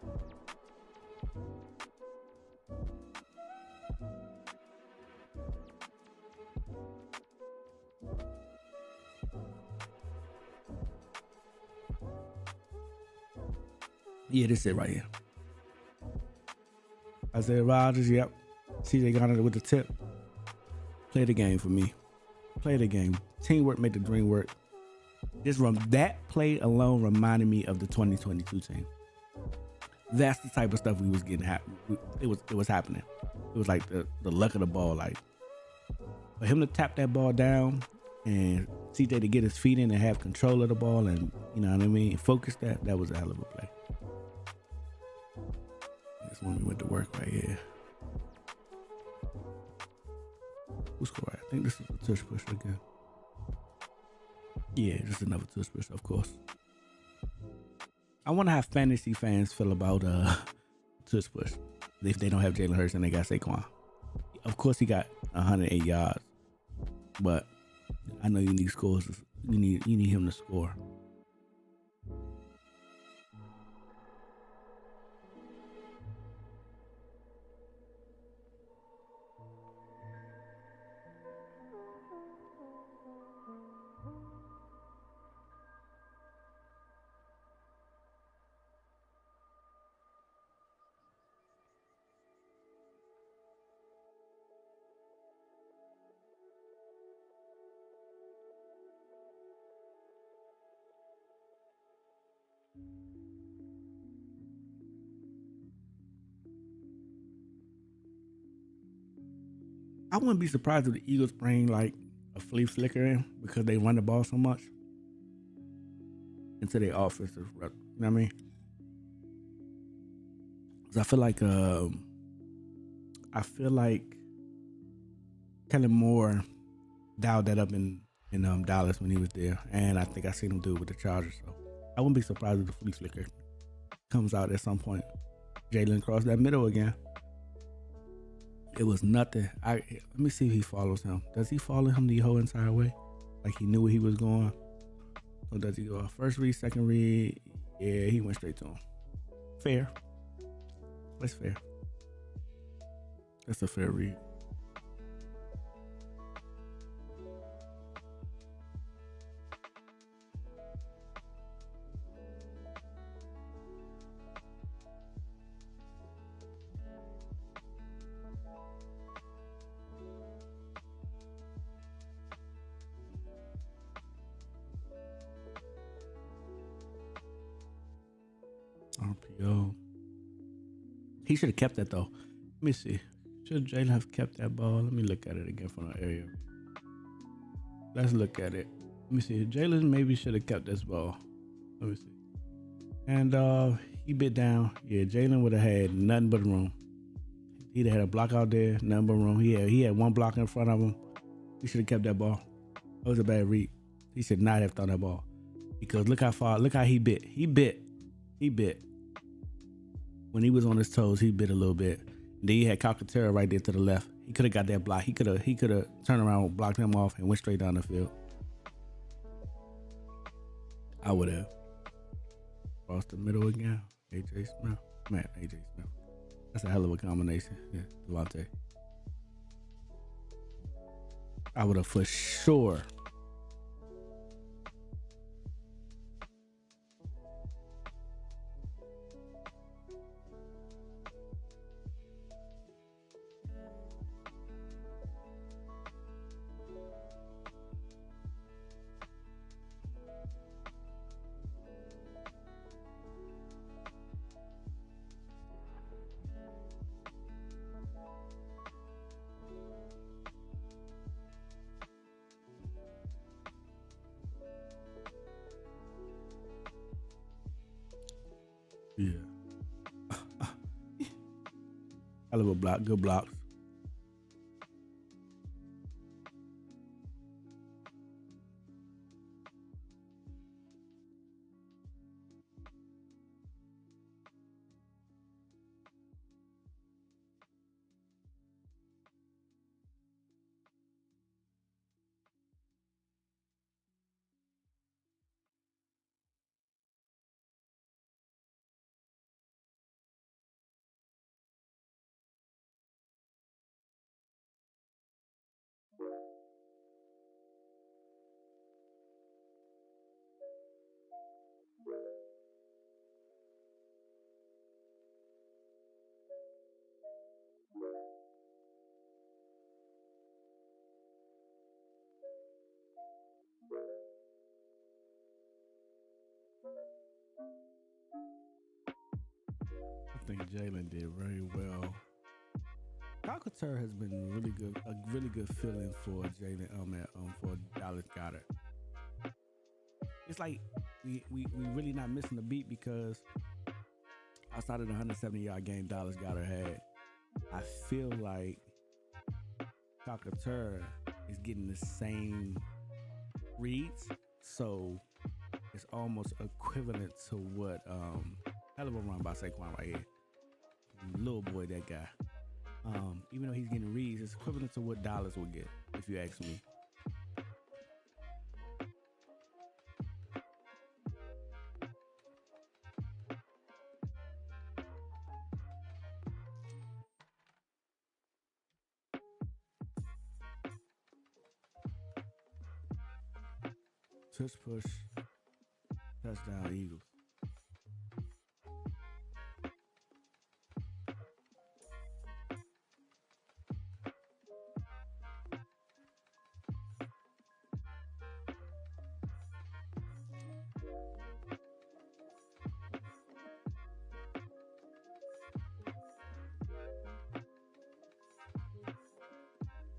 Yeah, this is it right here. Isaiah Rodgers, yep. CJ got it with the tip. Play the game for me. Play the game. Teamwork make the dream work. That play alone reminded me of the 2022 team. That's the type of stuff we was getting it was happening. It was like the luck of the ball. Like for him to tap that ball down and CJ to get his feet in and have control of the ball and you know what I mean, focus that was a hell of a play. This one we went to work right here. Who scored? I think this is a touch push again. Yeah, just another touch push, of course. I wonder how fantasy fans feel about touch push if they don't have Jalen Hurts and they got Saquon. Of course, he got 108 yards, but I know you need scores. You need him to score. I wouldn't be surprised if the Eagles bring like a flea flicker in because they run the ball so much into their offensive rep. You know what I mean? Because I feel like Kellen Moore dialed that up in Dallas when he was there, and I think I seen him do it with the Chargers. So I wouldn't be surprised if the flea flicker comes out at some point. Jalen crossed that middle again. It was nothing. Let me see if he follows him. Does he follow him the whole entire way? Like he knew where he was going? Or does he go first read, second read? Yeah, he went straight to him. Fair. That's fair. That's a fair read. RPO. He should have kept that though. Let me see. Should Jalen have kept that ball? Let me look at it again from the area. Let's look at it. Let me see. Jalen maybe should have kept this ball. Let me see. And he bit down. Yeah, Jalen would have had nothing but room. He'd have had a block out there, nothing but room. He had one block in front of him. He should have kept that ball. That was a bad read. He should not have thrown that ball. Because look how he bit. He bit. When he was on his toes, he bit a little bit. And then he had Calcaterra right there to the left. He could have got that block. He could have turned around, blocked him off, and went straight down the field. I would have. Across the middle again. AJ Smith. Man, AJ Smith. That's a hell of a combination. Yeah, Devontae. I would have for sure. Yeah. Hell of a block. Good blocks. I think Jalen did very well. Calcaterra has been really good, a really good feeling for Jalen for Dallas Goedert. It's like we really not missing the beat because outside of the 170-yard game Dallas Goedert had, I feel like Calcaterra is getting the same reads, so it's almost equivalent to what hell of a run by Saquon right here. Little boy, that guy. Even though he's getting reads, it's equivalent to what Dallas would get, if you ask me. Touch push, touchdown Eagles.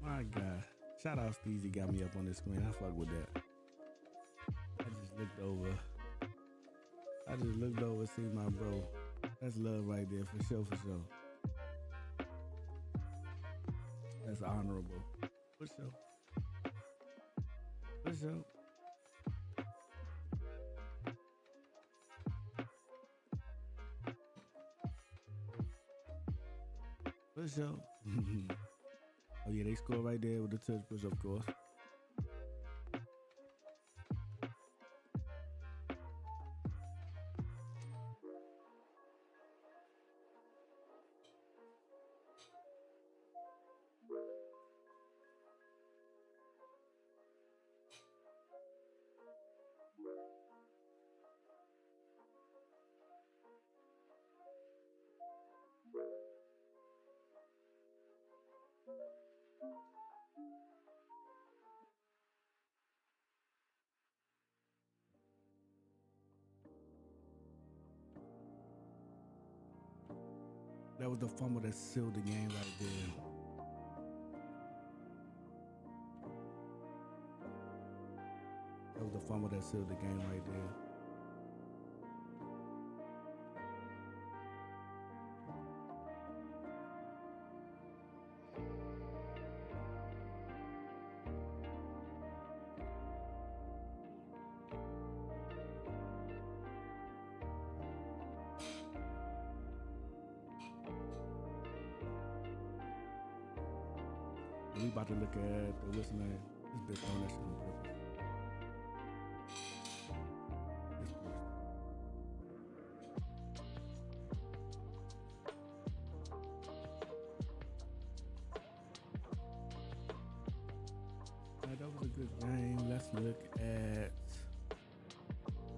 My God. Shout out Steezy, got me up on this screen. I fuck with that. I just looked over, seen my bro. That's love right there, for sure, for sure. That's honorable. For sure. For sure. For sure. Oh yeah, they score right there with the touch push, of course. That was the fumble that sealed the game right there. That was the fumble that sealed the game right there. We about to look at the what's name. This bitch throwing that shit on purpose. That was a good game. Let's look at.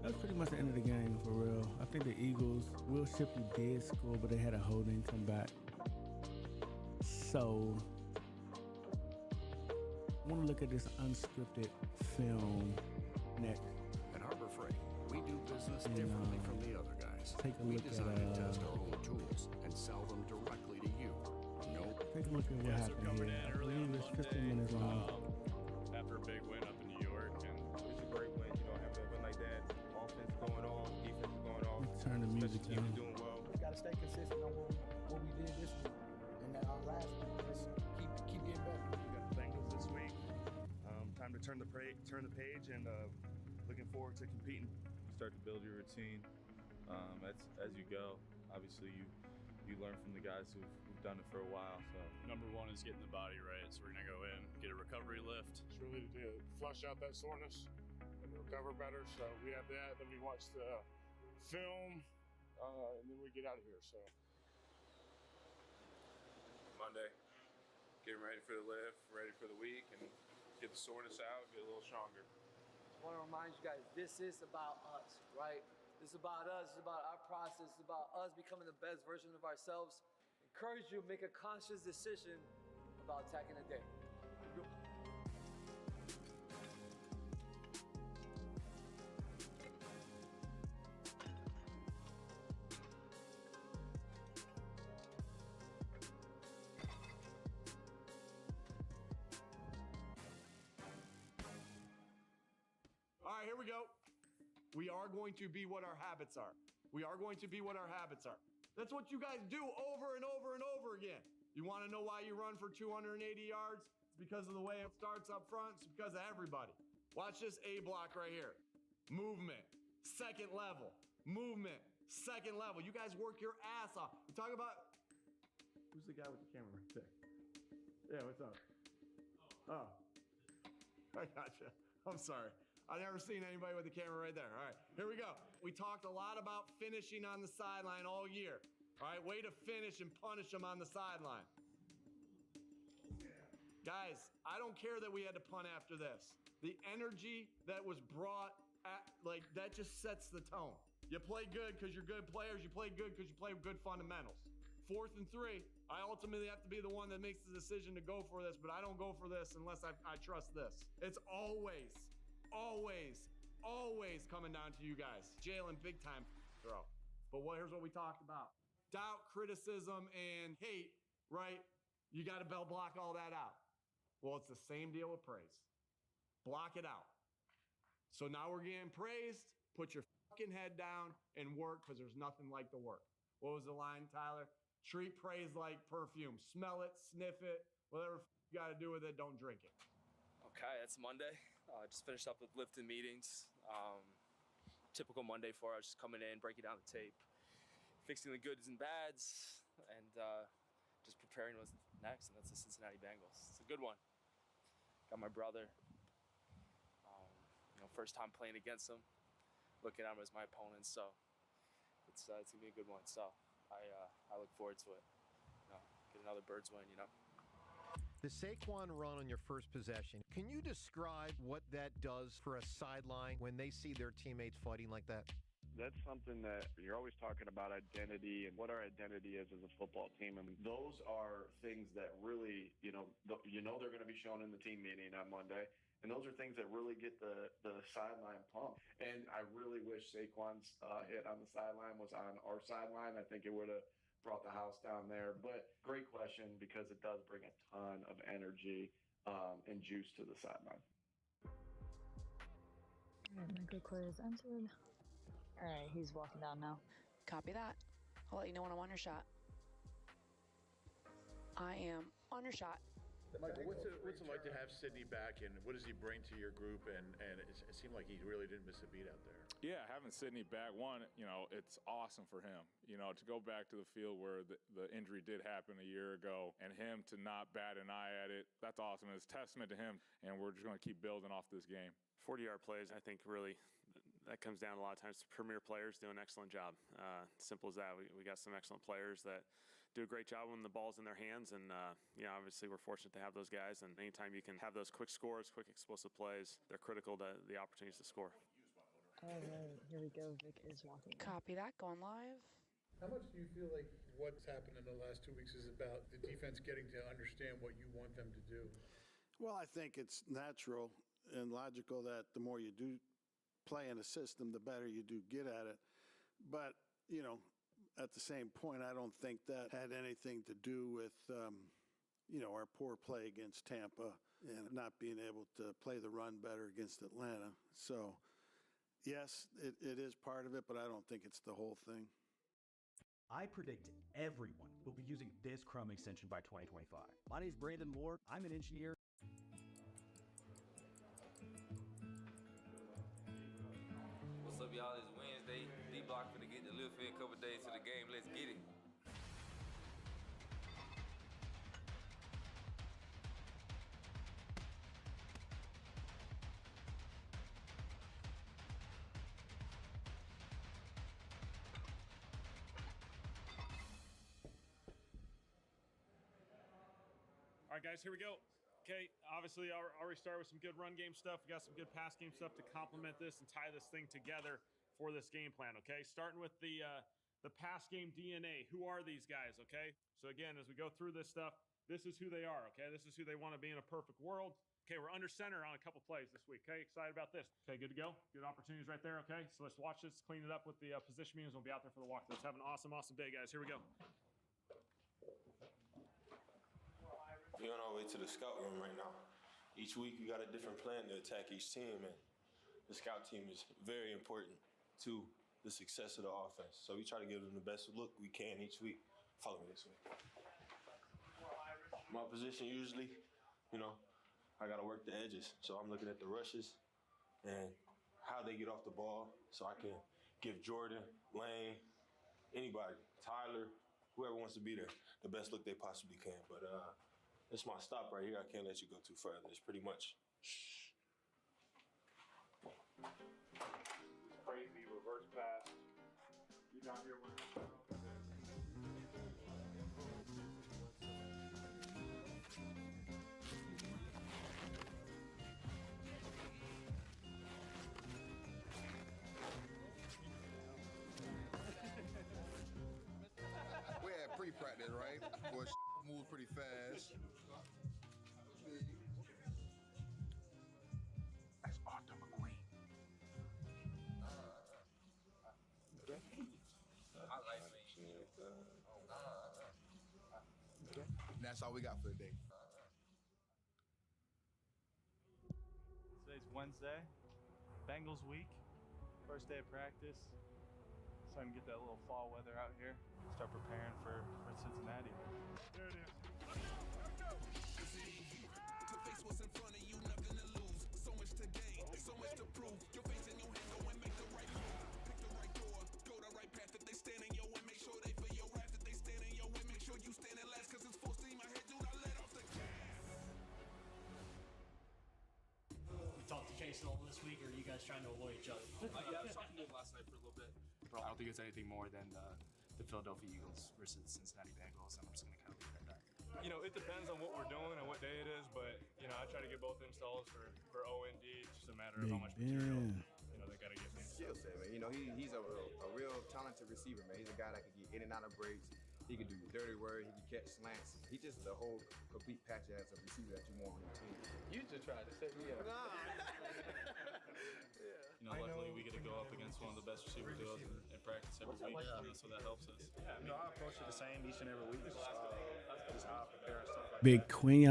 That was pretty much the end of the game for real. I think the Eagles, Will Shipley did score, but they had a holding come back. So I want to look at this unscripted film next. At Harbor Freight, we do business differently from the other guys. Take a look design at and test our own tools and sell them directly to you. Take a look at what happened here. I believe it's 15 minutes long. After a big win up in New York, and It's a great win. You know, having a win like that, offense going off, defense going off. Turn the music Special teams down. doing well. We got to stay consistent on what we did this week and our last week. Just keep getting better. We got the Bengals this week. Time to turn the page, and looking forward to competing. Start to build your routine as you go. Obviously, you learn from the guys who've done it for a while. So Number one is getting the body right. So we're going to go in, get a recovery lift. It's really to flush out that soreness and recover better. So we have that. Then we watch the film, and then we get out of here. So Monday, getting ready for the lift, ready for the week, and get the soreness out, get a little stronger. I want to remind you guys, this is about us, right? This is about us, it's about our process, it's about us becoming the best version of ourselves. Encourage you to make a conscious decision about attacking the day. All right, here we go. We are going to be what our habits are. We are going to be what our habits are. That's what you guys do over and over and over again. You want to know why you run for 280 yards? It's because of the way it starts up front. It's because of everybody. Watch this A block right here. Movement, second level. Movement, second level. You guys work your ass off. We talk about, who's the guy with the camera right there? Yeah, what's up? Oh, I gotcha. I'm sorry. I've never seen anybody with the camera right there. All right, here we go. We talked a lot about finishing on the sideline all year. All right, way to finish and punish them on the sideline. Guys, I don't care that we had to punt after this. The energy that was brought, that just sets the tone. You play good because you're good players. You play good because you play good fundamentals. 4th and 3, I ultimately have to be the one that makes the decision to go for this, but I don't go for this unless I trust this. It's always coming down to you guys. Jalen, big time throw. But here's what we talked about. Doubt, criticism, and hate, right? You got to bell block all that out. Well, it's the same deal with praise. Block it out. So now we're getting praised. Put your fucking head down and work, because there's nothing like the work. What was the line, Tyler? Treat praise like perfume. Smell it, sniff it, whatever you got to do with it, don't drink it. Okay, it's Monday. Just finished up with lifting meetings. Typical Monday for us, just coming in, breaking down the tape, fixing the goods and bads, and just preparing what's next, and that's the Cincinnati Bengals. It's a good one. Got my brother. First time playing against him, looking at him as my opponent, so it's gonna be a good one. So I look forward to it. Get another Birds win, The Saquon run on your first possession, can you describe what that does for a sideline when they see their teammates fighting like that? That's something that you're always talking about, identity and what our identity is as a football team. And those are things that really, they're going to be shown in the team meeting on Monday. And those are things that really get the sideline pumped. And I really wish Saquon's hit on the sideline was on our sideline. I think it would have brought the house down there. But great question, because it does bring a ton of energy and juice to the sideline. All right, my good quiz is answered. All right, he's walking down now. Copy that. I'll let you know when I'm on your shot. I am on your shot. Michael, what's it like to have Sidney back, and what does he bring to your group? And it seemed like he really didn't miss a beat out there. Yeah, having Sidney back, it's awesome for him. To go back to the field where the injury did happen a year ago, and him to not bat an eye at it, that's awesome. It's a testament to him, and we're just going to keep building off this game. 40-yard plays, I think really that comes down a lot of times to premier players doing an excellent job. Simple as that. We got some excellent players that do a great job when the ball's in their hands, and obviously we're fortunate to have those guys. And anytime you can have those quick scores, quick explosive plays, they're critical to the opportunities to score. All right, here we go. Vic is walking. Copy that. Going live. How much do you feel like what's happened in the last 2 weeks is about the defense getting to understand what you want them to do? Well, I think it's natural and logical that the more you do play in a system, the better you do get at it. But, at the same point, I don't think that had anything to do with, our poor play against Tampa and not being able to play the run better against Atlanta. So, yes, it is part of it, but I don't think it's the whole thing. I predict everyone will be using this Chrome extension by 2025. My name is Brandon Moore. I'm an engineer. What's up, y'all? It's Wednesday. D-Block finna get the lift in a couple days to the game. Let's get it. All right, guys, here we go. Okay, obviously, I'll already start with some good run game stuff. We got some good pass game stuff to complement this and tie this thing together for this game plan, okay? Starting with the pass game DNA. Who are these guys, okay? So, again, as we go through this stuff, this is who they are, okay? This is who they want to be in a perfect world. Okay, we're under center on a couple plays this week, okay? Excited about this. Okay, good to go? Good opportunities right there, okay? So let's watch this, clean it up with the position meetings. We'll be out there for the walkthrough. Let's have an awesome, awesome day, guys. Here we go. We're on our way to the scout room right now. Each week we got a different plan to attack each team, and the scout team is very important to the success of the offense. So we try to give them the best look we can each week. Follow me this way. My position usually, I got to work the edges. So I'm looking at the rushes and how they get off the ball so I can give Jordan, Lane, anybody, Tyler, whoever wants to be there, the best look they possibly can. But it's my stop right here. I can't let you go too further. It's pretty much. Crazy reverse pass. You down here with We had pre-practice, right? Boy, moves pretty fast. That's Arthur McQueen. I like me. And that's all we got for the day. Today's Wednesday, Bengals week, first day of practice. Starting to get that little fall weather out here. Start preparing for Cincinnati. There it is. To face what's in front of you, nothing to lose. So much to gain, so much to prove. Your face in your hand, go and make the right move. Pick the right door, go the right path. If they stand in your way, make sure they feel your wrath. If they stand in your way, make sure you stand in last. Cause it's full steam ahead, do not let off the gas. We talked to Jason all this week, or are you guys trying to avoid each other? Yeah, I was talking to him last night for a little bit. I don't think it's anything more than the Philadelphia Eagles versus the Cincinnati Bengals. I'm just going to kind of leave it at that. It depends on what we're doing and what day it is, but, I try to get both installs for O&D. It's just a matter of how much material, they got to get me. Skill set, man. He's a real talented receiver, man. He's a guy that can get in and out of breaks. He can do your dirty work. He can catch slants. He's just the whole complete patch as a receiver that you want on your team. You just tried to set me up. Luckily we get to go up against one of the best receiver duos in practice every week, so that helps us. I approach it the same each and every week. Just how I prepare and stuff like Big Queen,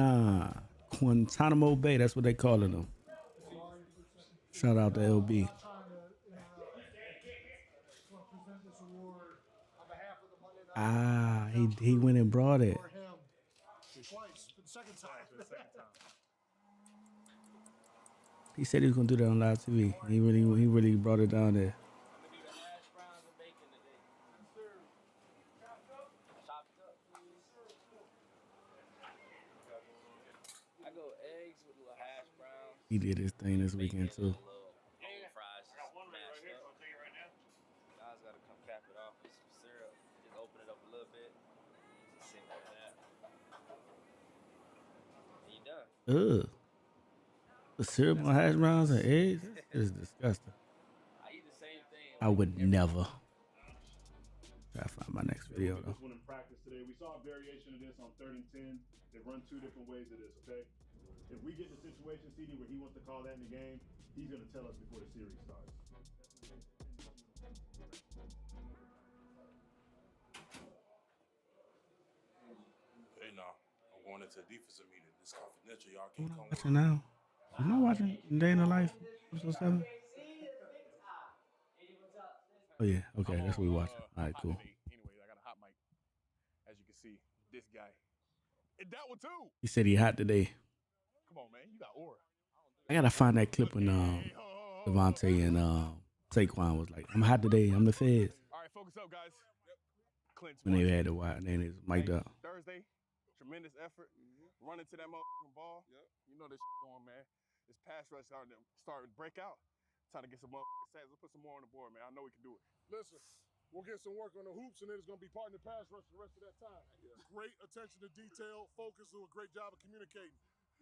Guantanamo Bay. That's what they calling them. Shout out to LB. He went and brought it. Twice for the second time. He said he was gonna do that on live TV. He really brought it down there. I go eggs with a little hash browns. He did his thing this weekend too. Fries just mashed up. Guys gotta come cap it off with some syrup. Just open it up a little bit. Just sink like that. And you done. Ugh. The syrup on hash browns and eggs? This is disgusting. I eat the same thing. I would never. Try to find my next video though. This one in practice today. We saw a variation of this on 3rd and 10. They run two different ways of this, okay? If we get the situation, CD, where he wants to call that in the game, he's going to tell us before the series starts. Hey, nah. I'm going into a defensive meeting. It's confidential. Y'all can't come. Watching now. Am I watching Day in the Life? Episode 7? Oh yeah, okay, that's what we watching. All right, cool. Anyway, I got a hot mic. As you can see, this guy. And that one too. He said he hot today. Come on, man. You got aura. I gotta find that clip when Devontae and Saquon was like, "I'm hot today. I'm the feds." All right, focus up, guys. Clint's When they had the wide, and then it's mic'd up. Thursday, tremendous effort. Running to that motherfucking ball. Yep. You know this going, man. This pass rush starting to break out. Trying to get some motherfucking sacks. Let's put some more on the board, man. I know we can do it. Listen, we'll get some work on the hoops, and then it's going to be part of the pass rush the rest of that time. Yeah. Great attention to detail, focus, do a great job of communicating.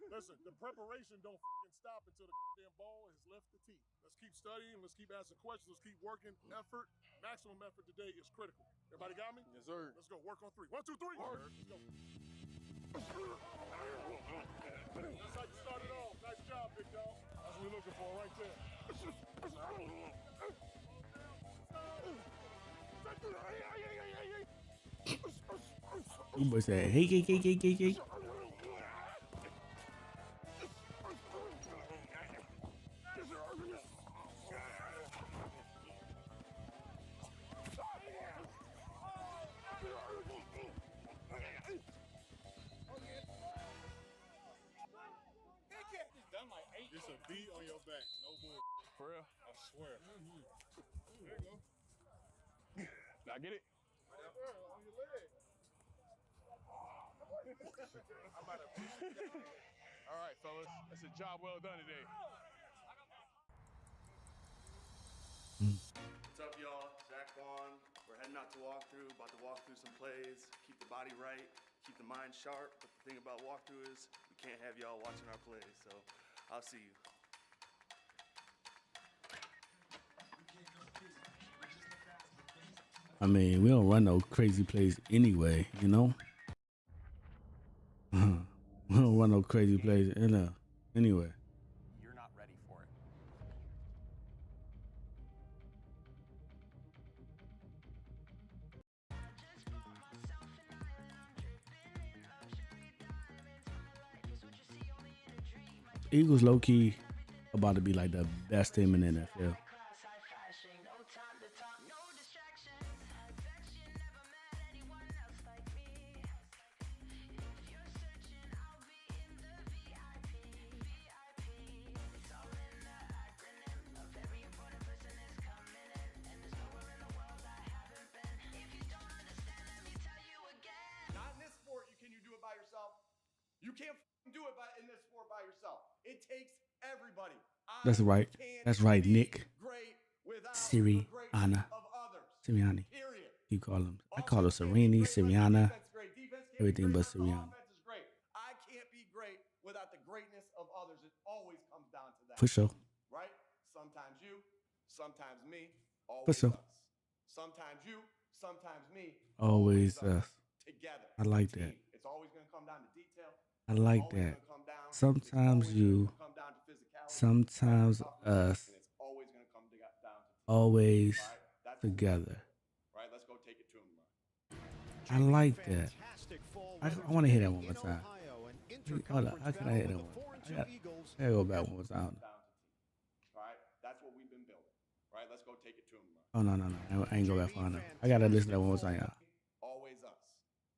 Listen, the preparation don't fucking stop until the damn ball has left the tee. Let's keep studying, let's keep asking questions, let's keep working. Effort, maximum effort today is critical. Everybody got me? Yes, sir. Let's go, work on 3. 1, 2, 3. Let's go. That's how you started off. Nice job, big dog. That's what we're looking for right there. You boy said, hey. It's a B on your back. No bull. For real? I swear. There you go. Did I get it? On your leg. I'm about to All right, fellas. That's a job well done today. What's up, y'all? Zach Vaughn. We're heading out to walkthrough, about to walk through some plays, keep the body right, keep the mind sharp. But the thing about walkthrough is we can't have y'all watching our plays, so I'll see you. I mean, we don't run no crazy plays anyway, you know? We don't run no crazy plays anyway. You're not ready for it. Eagles low-key about to be like the best team in the NFL. You can't do it in this sport by yourself. It takes everybody. That's right. That's right, Nick. Sirianni. Sirianni. You call him. I call her Serini, Sirianna. Everything but Sirianni. I can't be great without the greatness of others. It always comes down to that. For sure. Right? Sometimes you, sometimes me, always For sure. us. Sometimes you, sometimes me, Always us. Together. I like that. It's always going to come down to detail. I like that. Sometimes you, sometimes us, always together. Right, let's go take it to him. I like that. I want to hear that one more time. Hold on, how can I hear that one? I gotta go back one more time. Right, that's what we've been building. Right, let's go take it to him. Oh, no. I ain't go back far enough. I gotta listen to that one more time, y'all. Always us.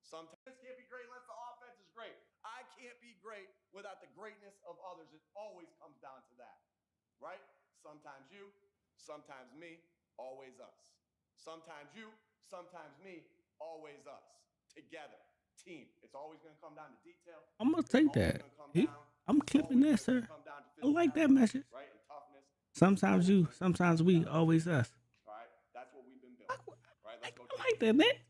Sometimes can't be great unless the offense is great. I can't be great without the greatness of others. It always comes down to that. Right? Sometimes you, sometimes me, always us. Sometimes you, sometimes me, always us. Together. Team. It's always going to come down to detail. I'm gonna take that. I'm clipping that, sir. I like that message. Right? And toughness. Sometimes you, sometimes we, always us. Right? That's what we've been building. Right? Let's go I like that, Nick.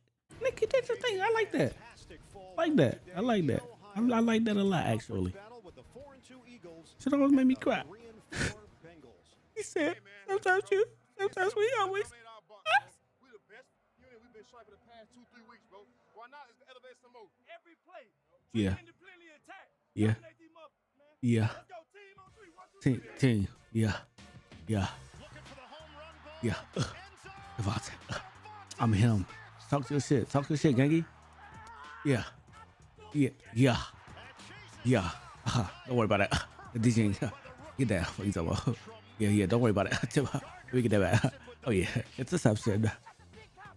Nick, you did your thing. I like that. I like that. I like that. I like that a lot, actually. Should always make me cry. He said, sometimes you, sometimes we, always us. We the best unit we've been sharp for the past 2-3 weeks, bro. Why not? Let's elevate some more. Every play. Yeah. Independently attack. Yeah. Yeah. Let's go team on 3. 1, 2, 3. Team. Yeah. Devontae. I'm him. Talk your shit. Talk your shit, Gangy. Yeah. Don't worry about that. DJ, get that. What you talking about? Yeah. Don't worry about it. We get that back. Oh yeah, it's a subset.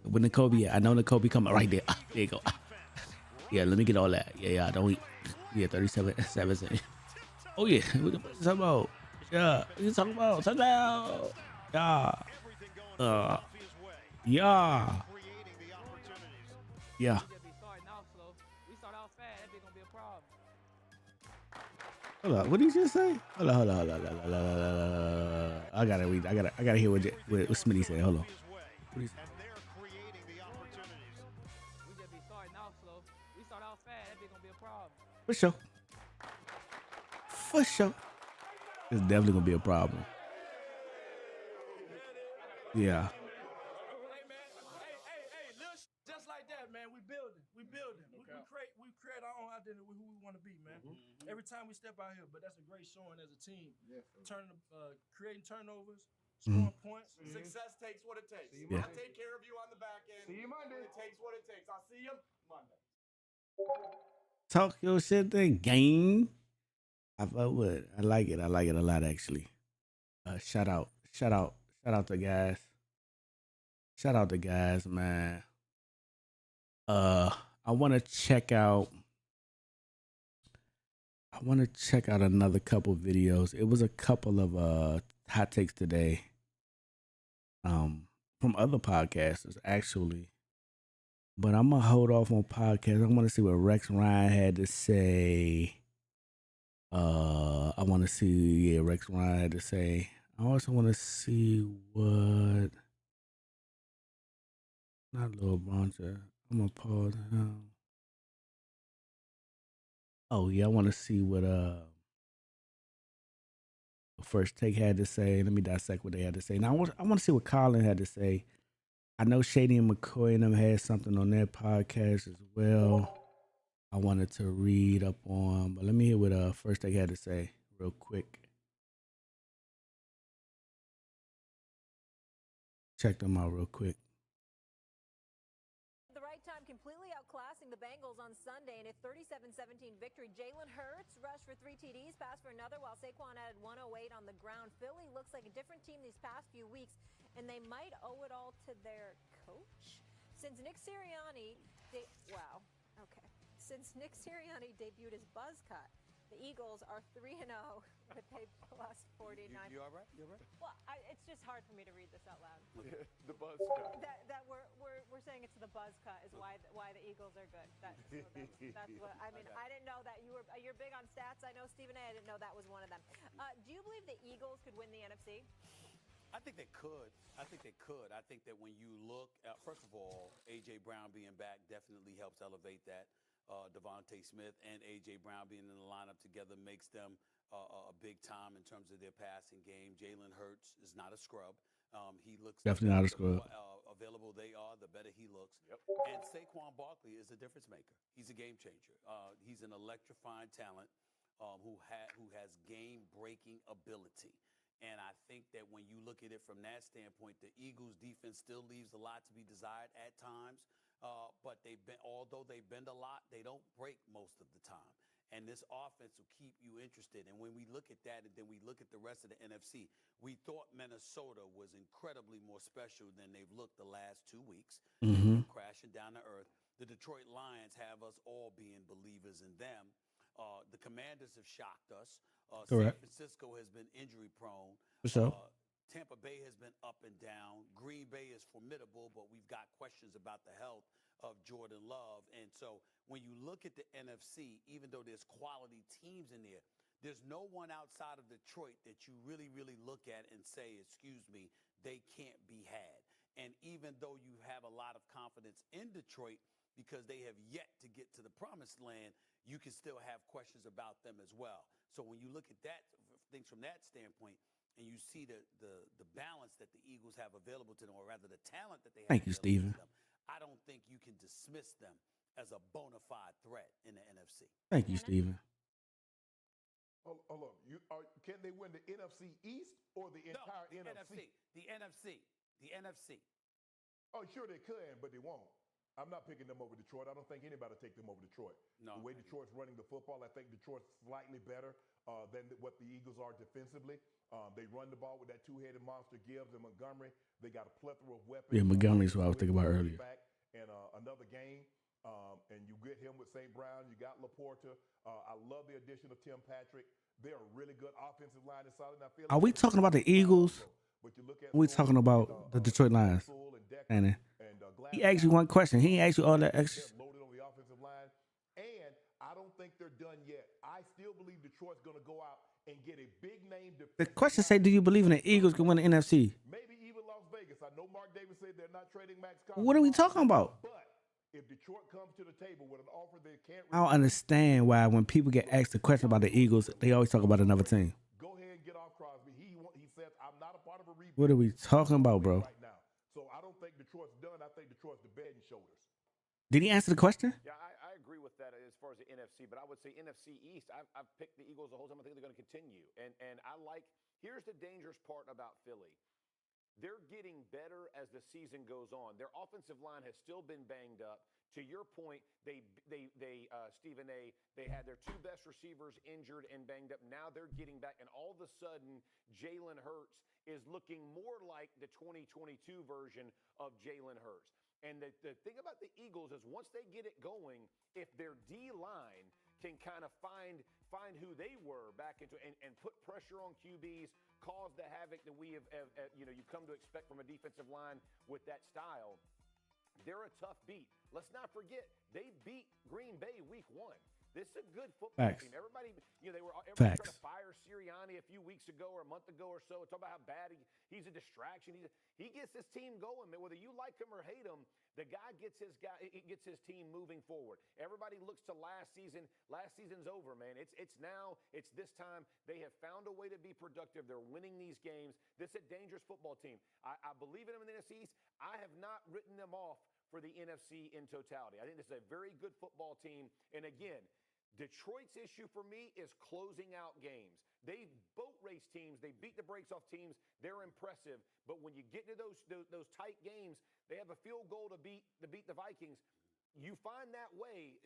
When the Kobe, I know the Kobe coming right there. There you go. Yeah, let me get all that. Yeah, don't eat. Yeah, 37. Oh yeah, what the fuck you talking about? Yeah, what you talking about? Touchdown. Yeah. Yeah. Yeah. Hold on, what did you just say? Hold on. I gotta read. I gotta hear what Smitty said. Hold on. What did he say? For sure. For sure. It's definitely gonna be a problem. Yeah. Just like that, man. We building. We create our own identity with who we want to be, man. Every time we step out here, but that's a great showing as a team. Creating turnovers, scoring points. Success takes what it takes. Yeah. I take care of you on the back end. See you Monday. It takes what it takes. I'll see you Monday. Talk your shit then, gang. I fuck with it. I like it. I like it a lot, actually. Shout out to guys. Shout out to guys, man. I want to check out another couple videos. It was a couple of hot takes today. From other podcasters, actually. But I'm gonna hold off on podcasts. I want to see what Rex Ryan had to say. I want to see Rex Ryan had to say. I also want to see what not Lil Bronzer. I'm gonna pause. Oh yeah, I want to see what First Take had to say. Let me dissect what they had to say. Now I want to see what Colin had to say. I know Shady and McCoy and them had something on their podcast as well. I wanted to read up on, but let me hear what First Take had to say real quick. Check them out real quick. The right time, completely outclassing the Bengals on Sunday in a 37-17 victory. Jalen Hurts rushed for 3 TDs, passed for another, while Saquon added 108 on the ground. Philly looks like a different team these past few weeks, and they might owe it all to their coach. Since Nick Sirianni debuted his buzz cut, the Eagles are 3-0 with a plus 49. You all right? You all right? Well, it's just hard for me to read this out loud. The buzz cut. That we're saying it's the buzz cut is why the Eagles are good. That's what I mean. I didn't know that you're big on stats. I know Stephen A. I didn't know that was one of them. Do you believe the Eagles could win the NFC? I think they could. I think that when you look at, first of all, A.J. Brown being back definitely helps elevate that. Devontae Smith and A.J. Brown being in the lineup together makes them a big time in terms of their passing game. Jalen Hurts is not a scrub. He looks Definitely not a scrub. Available they are, the better he looks. Yep. And Saquon Barkley is a difference maker. He's a game changer. He's an electrifying talent who has game-breaking ability. And I think that when you look at it from that standpoint, the Eagles' defense still leaves a lot to be desired at times. But although they bend a lot, they don't break most of the time. And this offense will keep you interested. And when we look at that and then we look at the rest of the NFC, we thought Minnesota was incredibly more special than they've looked the last 2 weeks. Mm-hmm. Crashing down to earth. The Detroit Lions have us all being believers in them. The Commanders have shocked us. San Francisco has been injury prone. For sure. Tampa Bay has been up and down. Green Bay is formidable, but we've got questions about the health of Jordan Love. And so when you look at the NFC, even though there's quality teams in there, there's no one outside of Detroit that you really, really look at and say, excuse me, they can't be had. And even though you have a lot of confidence in Detroit because they have yet to get to the promised land, you can still have questions about them as well. So when you look at that, things from that standpoint, and you see the balance that the Eagles have available to them, or rather the talent that they have. Thank you, Steven. Them, I don't think you can dismiss them as a bona fide threat in the NFC. Thank you, Steven. Hold on. Can they win the NFC East or the entire NFC? The NFC. Oh, sure they could, but they won't. I'm not picking them over Detroit. I don't think anybody will take them over Detroit. No. The way Detroit's running the football, I think Detroit's slightly better than what the Eagles are defensively. They run the ball with that two-headed monster, Gibbs and Montgomery. They got a plethora of weapons. Yeah, Montgomery's what I was thinking about earlier. And another game, and you get him with St. Brown. You got Laporta. I love the addition of Tim Patrick. They're a really good offensive line inside. Are we talking about the Eagles? Are we talking about the Detroit Lions? And he asked you one question. He ain't asked you all that extra. Loaded on the offensive line, and I don't think they're done yet. I still believe Detroit's going to go out and get a big name. The question say, do you believe in the Eagles can win the NFC? Maybe even Las Vegas. I know Mark Davis said they're not trading Max. What are we talking about? But if Detroit comes to the table with an offer they can't, I don't understand why when people get asked a question about the Eagles, they always talk about another team. Go ahead and get off Crosby. He said, I'm not a part of a rebuild. What are we talking about, bro? Right now. So I don't think Detroit's done. I think Detroit's the bed and shoulders. Did he answer the question? Yeah, I agree with that as far as the NFC, but I would say NFC East, I've picked the Eagles the whole time. I think they're going to continue. And I like, here's the dangerous part about Philly. They're getting better as the season goes on. Their offensive line has still been banged up. To your point, Stephen A., they had their two best receivers injured and banged up. Now they're getting back, and all of a sudden, Jalen Hurts is looking more like the 2022 version of Jalen Hurts. And the thing about the Eagles is once they get it going, if their D-line can kind of find who they were back into and put pressure on QBs, cause the havoc that we have you come to expect from a defensive line with that style, they're a tough beat. Let's not forget, they beat Green Bay week 1. This is a good football team. Everybody trying to fire Sirianni a few weeks ago or a month ago or so. Talk about how bad he's a distraction. He gets his team going, man. Whether you like him or hate him, the guy gets his team moving forward. Everybody looks to last season. Last season's over, man. It's this time. They have found a way to be productive. They're winning these games. This is a dangerous football team. I believe in them in the NFC East. I have not written them off for the NFC in totality. I think this is a very good football team. And again, Detroit's issue for me is closing out games. They boat race teams. They beat the brakes off teams. They're impressive. But when you get to those tight games, they have a field goal to beat the Vikings. You find that way.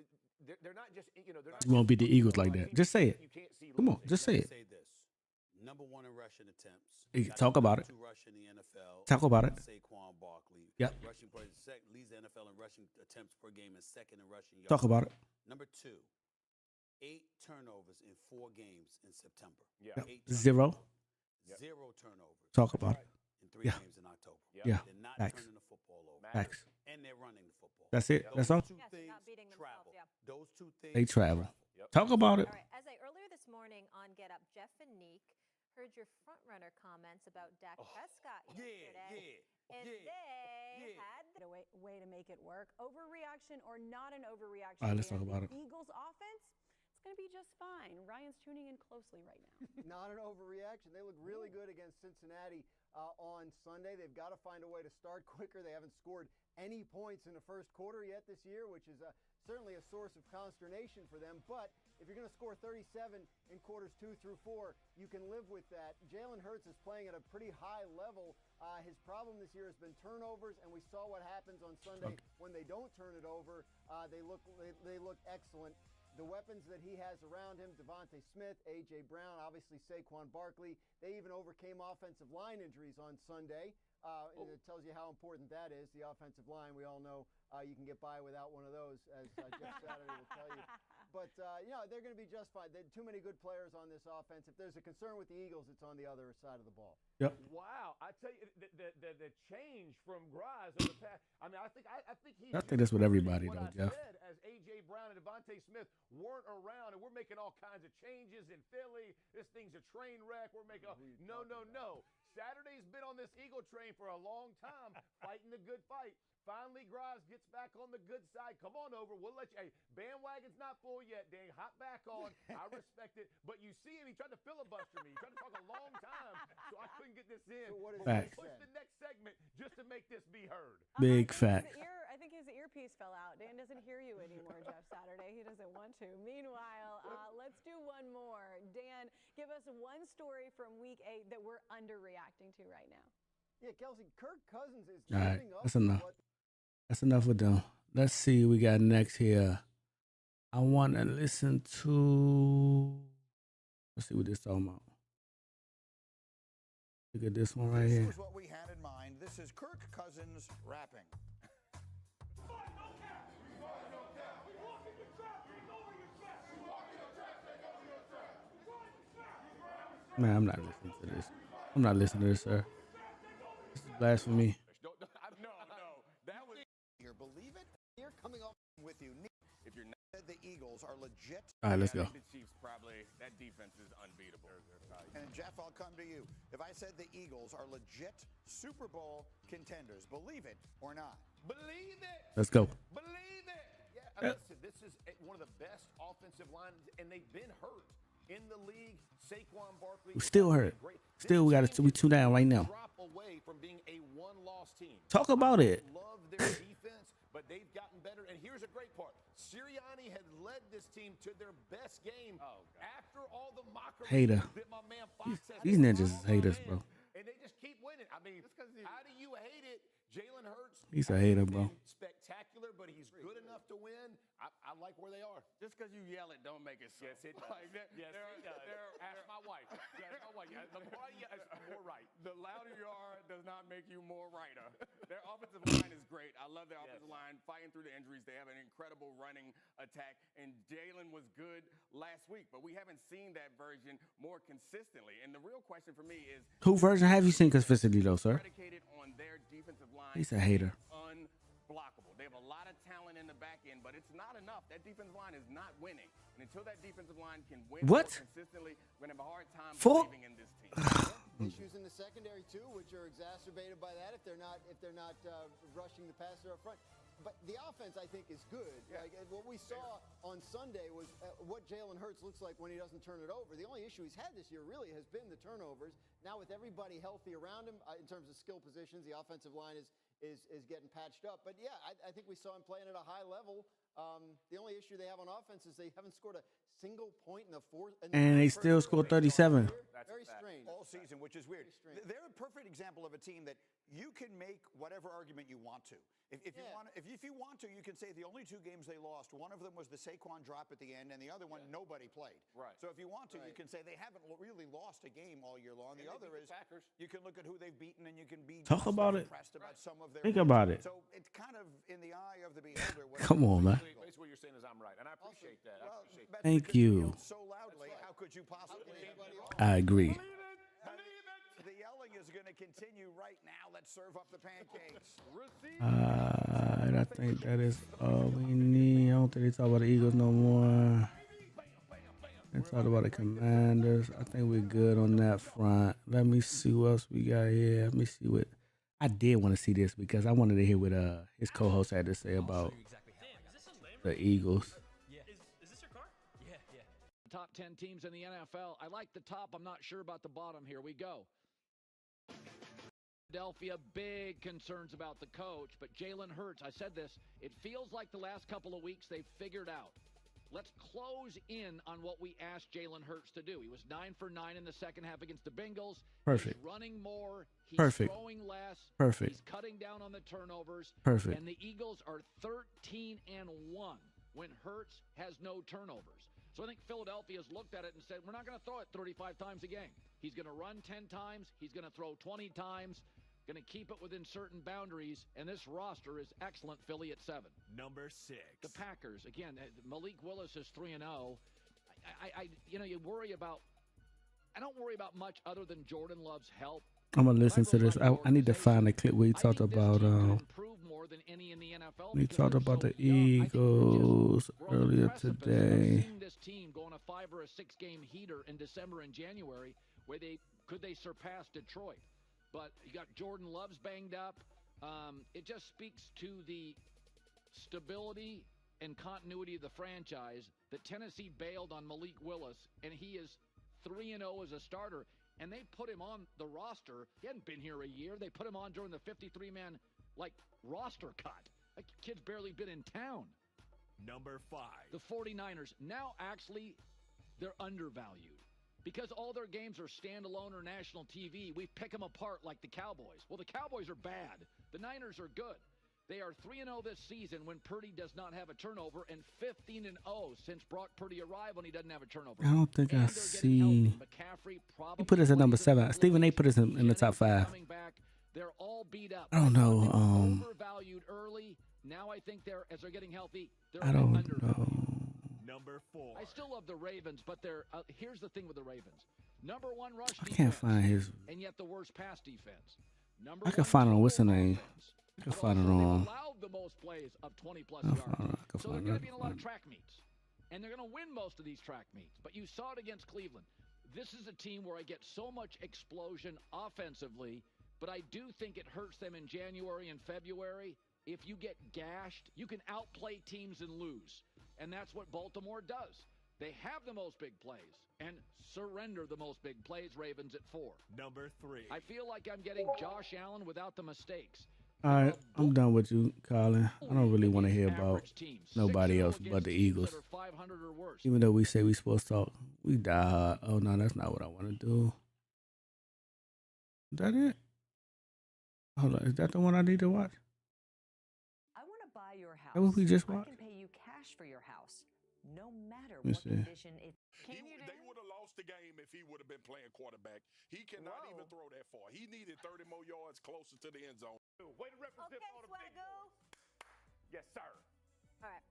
They're not just they're not. You won't beat the Eagles like that. Just say it. Come on, just say it. Say this. Number 1 in rushing attempts. Talk about it. Rush in the NFL. Talk about it. Saquon Barkley. Yep. Rushing leads the NFL in rushing attempts per game and second in rushing yards. Talk about it. Number 2, 8 turnovers in 4 games in September. Yeah. 0. 0 turnovers. Talk about it. In 3 games in October. Yeah. They're not Facts. turning the football over. Facts. And they're running the football. That's it. That's all. Two things travel. Those two things They travel. Yep. Talk about it. All right. As earlier this morning on Get Up, Jeff and Neek heard your front runner comments about Dak Prescott yesterday. And they had a way to make it work. Overreaction or not an overreaction? All right, let's talk about it. Eagles offense, it's going to be just fine. Ryan's tuning in closely right now. Not an overreaction. They look really good against Cincinnati on Sunday. They've got to find a way to start quicker. They haven't scored any points in the first quarter yet this year, which is certainly a source of consternation for them. But if you're going to score 37 in quarters 2 through 4, you can live with that. Jalen Hurts is playing at a pretty high level. His problem this year has been turnovers, and we saw what happens on Sunday when they don't turn it over. They look excellent. The weapons that he has around him, Devontae Smith, A.J. Brown, obviously Saquon Barkley, they even overcame offensive line injuries on Sunday. And it tells you how important that is, the offensive line. We all know you can get by without one of those, as Jeff Saturday will tell you. But, they're going to be just fine. There are too many good players on this offense. If there's a concern with the Eagles, it's on the other side of the ball. Yep. Wow. I tell you, the change from Graz over the past, I think that's what everybody knows, Jeff. As A.J. Brown and Devontae Smith weren't around, and we're making all kinds of changes in Philly. This thing's a train wreck. We're making no. Saturday's been on this Eagle train for a long time, fighting the good fight. Finally, Graz gets back on the good side. Come on over. We'll let you. Hey, bandwagon's not full yet, dang. Hop back on. I respect it. But you see him. He tried to filibuster me. He tried to talk a long time, so I couldn't get this in. So what is Facts. Push the next segment just to make this be heard. Big facts. I think his earpiece fell out. Dan doesn't hear you anymore, Jeff Saturday. He doesn't want to. Meanwhile, let's do one more. Dan, give us one story from Week 8 that we're underreacting to right now. Yeah, Kelsey, Kirk Cousins is All right, living up that's to enough. what That's enough with them. Let's see what we got next here. I want to listen to. Let's see what this talking about. Look at this one right This here. was what we had in mind. This is Kirk Cousins rapping. Man, I'm not listening to this. I'm not listening to this, sir. This is blasphemy. No, that was. Here, believe it? You're coming off with you. If you're not The Eagles are legit. All right, let's go. the Chiefs probably that defense is unbeatable. And Jeff, I'll come to you. If I said the Eagles are legit Super Bowl contenders, believe it or not? Believe it. Let's go. Believe it. Yeah. Listen, this is one of the best offensive lines, and they've been hurt in the league. Saquon Barkley. We still hurt. Still, we 2 down right now. Drop away from being a one-loss team. Talk about it. Love their defense, but they've gotten better. And here's a great part: Sirianni had led this team to their best game after all the mockery Hater. that my man Fox has. These ninjas is haters, bro. And they just keep winning. I mean, how do you hate it? Jalen Hurts. He's a hater, bro. Spectacular, but he's good enough to win. I like where they are. Just because you yell it don't make it so. Yes, it does. Like Yes, it does. Ask my wife. Ask my wife. The more you yell, the more right. The louder you are does not make you more righter. Their offensive line is great. I love their offensive line fighting through the injuries. They have an incredible running attack, and Jalen was good last week, but we haven't seen that version more consistently. And the real question for me is, Who version have you seen consistently, though, sir? predicated on their defensive line. He's a hater. Unblockable. They have a lot of talent in the back end, but it's not enough. That defensive line is not winning. And until that defensive line can win What? consistently, we're going to have a hard time For- believing in this team. Issues in the secondary too, which are exacerbated by that if they're not rushing the passer up front. But the offense, I think, is good. Yeah. Like, what we saw on Sunday was what Jalen Hurts looks like when he doesn't turn it over. The only issue he's had this year really has been the turnovers. Now with everybody healthy around him, in terms of skill positions, the offensive line is getting patched up. But yeah, I think we saw him playing at a high level. The only issue they have on offense is they haven't scored a single point in the fourth. And they still scored 37. Very strange. All season, which is weird. They're a perfect example of a team that you can make whatever argument you want to. If you want to, you can say the only 2 games they lost, one of them was the Saquon drop at the end, and the other one nobody played. Right. So if you want to, you can say they haven't really lost a game all year long. The other is you can look at who they've beaten, and you can be Talk about it. impressed about some of their. Think about it. So it's kind of in the eye of the beholder. Come on, man. Basically, what you're saying is I'm right, and I appreciate that. I appreciate that. Thank you. So loudly, how could you possibly? I agree. The yelling is going to continue right now. Let's serve up the pancakes. I think that is all we need. I don't think they talk about the Eagles no more. They talk about the Commanders. I think we're good on that front. Let me see what else we got here. Let me see what. I did want to see this because I wanted to hear what his co-host had to say about the Eagles. Is this your car? Yeah. Top 10 teams in the NFL. I like the top. I'm not sure about the bottom. Here we go. Philadelphia, big concerns about the coach, but Jalen Hurts, I said this, it feels like the last couple of weeks they've figured out. Let's close in on what we asked Jalen Hurts to do. He was 9 for 9 in the second half against the Bengals. Perfect. He's running more. He's Perfect. throwing less. Perfect. He's cutting down on the turnovers. Perfect. And the Eagles are 13-1 when Hurts has no turnovers. So I think Philadelphia's looked at it and said, we're not going to throw it 35 times a game. He's going to run 10 times. He's going to throw 20 times. Going to keep it within certain boundaries, and this roster is excellent. Philly at 7. Number 6. The Packers, again, Malik Willis is 3-0. You worry about, I don't worry about much other than Jordan Love's help. I'm going to listen to this. I need to find a clip where he talked about, he talked about the Eagles earlier today. This team going a 5 or a 6 game heater in December and January, where could they surpass Detroit? But you got Jordan Love's banged up. It just speaks to the stability and continuity of the franchise that Tennessee bailed on Malik Willis, and he is 3-0 as a starter. And they put him on the roster. He hadn't been here a year. They put him on during the 53-man roster cut. That kid's barely been in town. Number 5. The 49ers. Now, actually, they're undervalued. Because all their games are standalone or national TV, we pick them apart like the Cowboys. Well, the Cowboys are bad. The Niners are good. They are 3-0 this season when Purdy does not have a turnover, and 15-0 since Brock Purdy arrived when he doesn't have a turnover. I don't think I see. He put us at number 7. Stephen A. put us in the top 5. They're all beat up. I don't know. Overvalued early. Now I think as they're getting healthy, they're I don't undervalued. know. Number 4. I still love the Ravens, but they're here's the thing with the Ravens. Number 1 rush defense. I can't find his. And yet the worst pass defense. I can find it on what's the name. I can find it on. Allowed the most plays of 20-plus yards. So they're going to be in a lot of track meets. And they're going to win most of these track meets. But you saw it against Cleveland. This is a team where I get so much explosion offensively, but I do think it hurts them in January and February. If you get gashed, you can outplay teams and lose. And that's what Baltimore does. They have the most big plays and surrender the most big plays, Ravens at 4. Number 3. I feel like I'm getting Josh Allen without the mistakes. All right, I'm done with you, Colin. I don't really want to hear about nobody else but the Eagles. Even though we say we supposed to talk, we die hard. Oh, no, that's not what I want to do. Is that it? Hold on, is that the one I need to watch? I want to buy your house. That what we just watched? I can pay you cash for your house, no matter Let me what see. condition it. They would have lost the game if he would have been playing quarterback. He cannot even throw that far. He needed 30 more yards closer to the end zone. Way to represent all the big boys. Yes, sir. All right.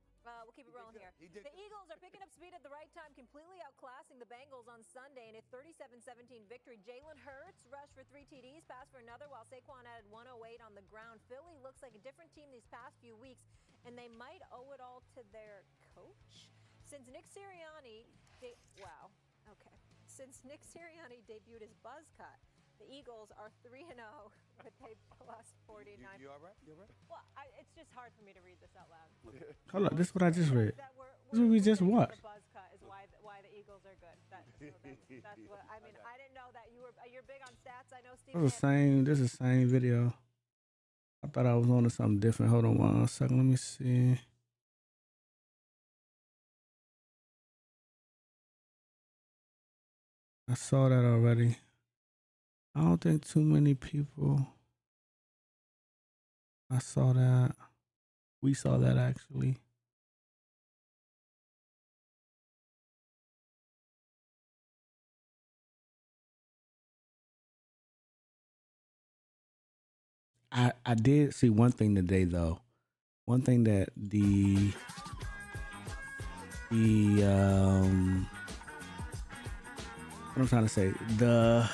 We'll keep it rolling here. The Eagles are picking up speed at the right time, completely outclassing the Bengals on Sunday in a 37-17 victory. Jalen Hurts rushed for 3 TDs, passed for another, while Saquon added 108 on the ground. Philly looks like a different team these past few weeks, and they might owe it all to their coach. Since Nick Sirianni Since Nick Sirianni debuted his buzz cut, the Eagles are 3-0 with a plus 49. You all right? You all right? Well, it's just hard for me to read this out loud. Hold on, this is what I just read. This is what we just watched. The buzz cut is why the Eagles are good. That's what I mean. I didn't know that you're big on stats. I know Steve. This is the same video. I thought I was on to something different. Hold on 1 second. Let me see. I saw that already. I don't think too many people. I saw that. We saw that actually. I did see one thing today though. One thing that the what I'm trying to say, the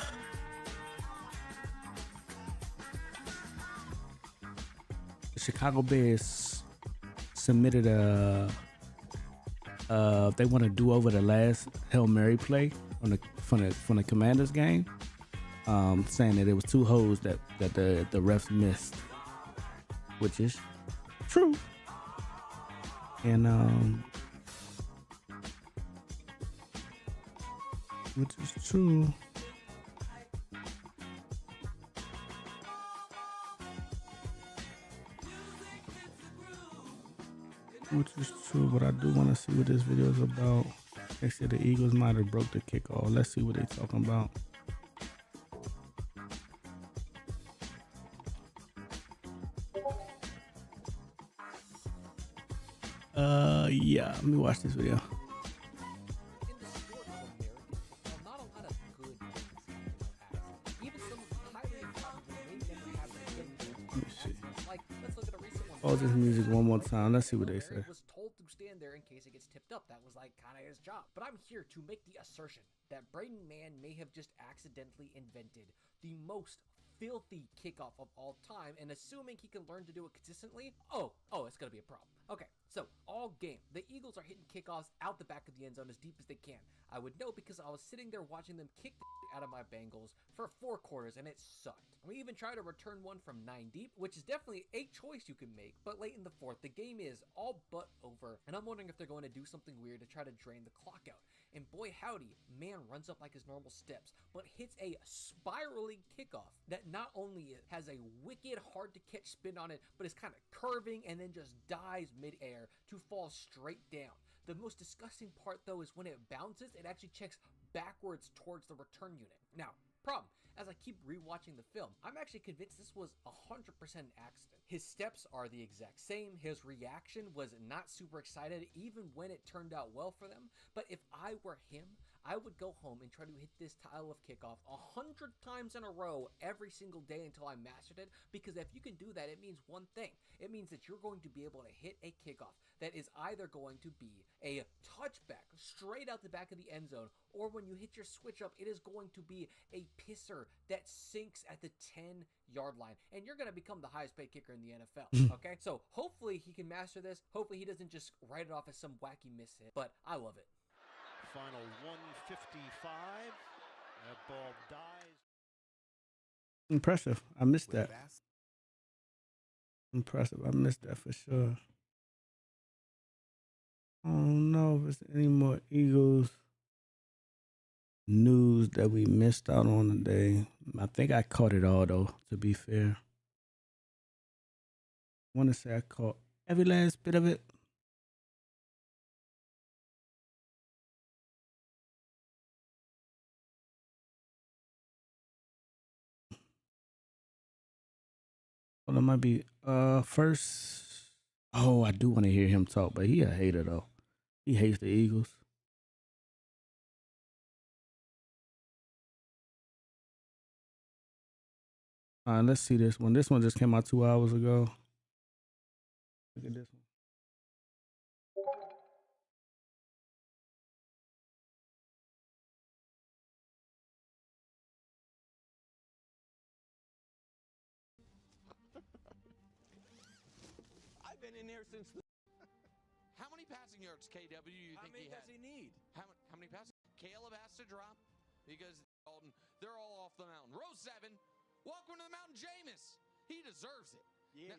Chicago Bears submitted they want to do over the last Hail Mary play from the Commanders game, saying that it was 2 holes that the refs missed, which is true, and which is true. Which is true, but I do want to see what this video is about. They said the Eagles might have broke the kickoff. Let's see what they're talking about. Yeah, let me watch this video. Pause this music one more time. Let's see what they say. Was told to stand there in case it gets tipped up. That was like kind of his job. But I'm here to make the assertion that Braden Mann may have just accidentally invented the most filthy kickoff of all time, and assuming he can learn to do it consistently, it's gonna be a problem. Okay, so all game, the Eagles are hitting kickoffs out the back of the end zone as deep as they can. I would know because I was sitting there watching them kick the out of my Bengals for 4 quarters, and it sucked. We even tried to return one from 9 deep, which is definitely a choice you can make, but late in the 4th, the game is all but over, and I'm wondering if they're going to do something weird to try to drain the clock out. And boy howdy, Mann runs up like his normal steps, but hits a spiraling kickoff that not only has a wicked hard to catch spin on it, but is kind of curving and then just dies midair to fall straight down. The most disgusting part though is when it bounces, it actually checks backwards towards the return unit. Now, Problem, as I keep rewatching the film, I'm actually convinced this was 100% an accident. His steps are the exact same. His reaction was not super excited, even when it turned out well for them. But if I were him, I would go home and try to hit this style of kickoff 100 times in a row every single day until I mastered it, because if you can do that, it means one thing. It means that you're going to be able to hit a kickoff that is either going to be a touchback straight out the back of the end zone, or when you hit your switch up, it is going to be a pisser that sinks at the 10-yard line, and you're going to become the highest paid kicker in the NFL, okay? So hopefully he can master this. Hopefully he doesn't just write it off as some wacky miss hit, but I love it. Final 155. That ball dies. Impressive. I missed that. Impressive. I missed that for sure. I don't know if there's any more Eagles news that we missed out on today. I think I caught it all, though, to be fair. I want to say I caught every last bit of it. Well, it might be first. Oh, I do want to hear him talk, but he a hater, though. He hates the Eagles. All right, let's see this one. This one just came out 2 hours ago. Look at this one. I've been in here since the... How many passing yards, KW, you think he had? How many does he need? How many passing? Caleb has to drop because they're all off the mountain. Row 7, welcome to the mountain, Jameis. He deserves it. Yeah,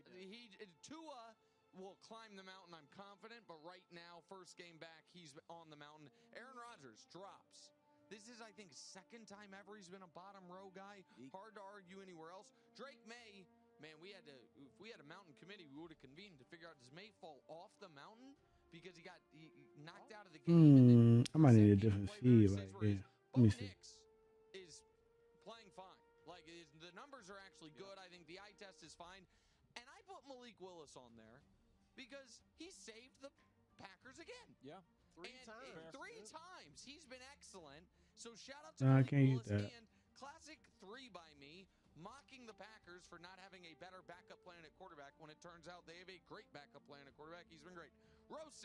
Tua will climb the mountain, I'm confident, but right now, first game back, he's on the mountain. Aaron Rodgers drops. This is, I think, second time ever he's been a bottom row guy. Hard to argue anywhere else. Drake May, man, if we had a mountain committee, we would have convened to figure out, does May fall off the mountain because he got knocked out of the game? I might need a different feed right here. Let me see. Is playing fine. Like, the numbers are actually good. I think the eye test is fine. And I put Malik Willis on there because he saved the Packers again. Yeah. Three times. He's been excellent. So shout out to I Malik can't use Willis that. and classic 3 by me, mocking the Packers for not having a better backup plan at quarterback when it turns out they have a great backup plan at quarterback. He's been great. Row 6,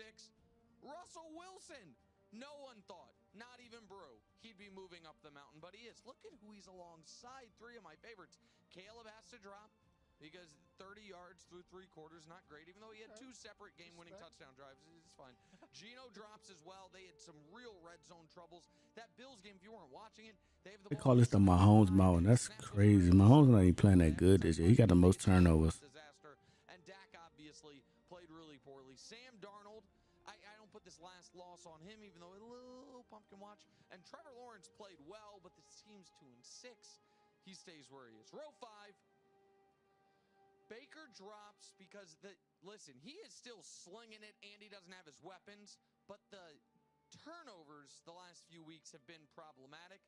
Russell Wilson. No one thought, not even Brew, he'd be moving up the mountain, but he is. Look at who he's alongside. 3 of my favorites. Caleb has to drop because 30 yards through 3 quarters, not great, even though he had 2 separate game-winning touchdown drives. It's fine. Geno drops as well. They had some real red zone troubles. That Bills game, if you weren't watching it, they have the They call this the Mahomes Mountain. That's crazy. Mahomes not even playing that good this year. He got the most turnovers. Disaster. And Dak obviously played really poorly. Sam Darnold, I don't put this last loss on him, even though a little pumpkin watch. And Trevor Lawrence played well, but this team's 2-6. He stays where he is. Row 5. Baker drops because listen, he is still slinging it and he doesn't have his weapons, but the turnovers the last few weeks have been problematic.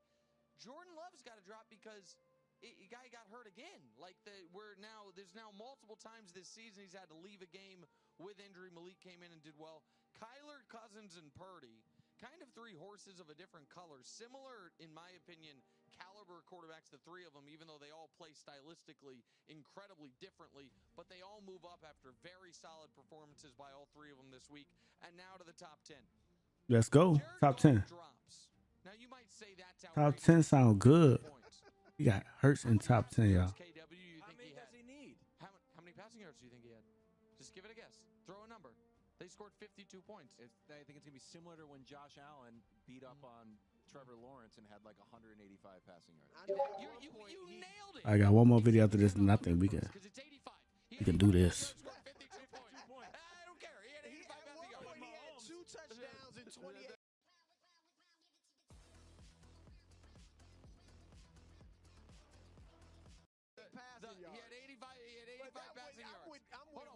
Jordan Love's got to drop because a guy got hurt again. Like there's now multiple times this season he's had to leave a game with injury. Malik came in and did well. Kyler, Cousins, and Purdy, kind of 3 horses of a different color. Similar, in my opinion, caliber quarterbacks, the 3 of them, even though they all play stylistically incredibly differently, but they all move up after very solid performances by all 3 of them this week. And now to the top 10. Let's go. Top 10. Drops. Now you might say that's Top 10 sound good. He got Hurts in top 10, y'all. How many does he need? How many passing yards do you think he had? Just give it a guess. Throw a number. They scored 52 points. I think it's going to be similar to when Josh Allen beat up on Trevor Lawrence and had like 185 passing yards. You nailed it. I got one more video after this, and I think we can do this. I don't care. He had 85 passing yards. He had 2 touchdowns and 28. He had 85 passing yards.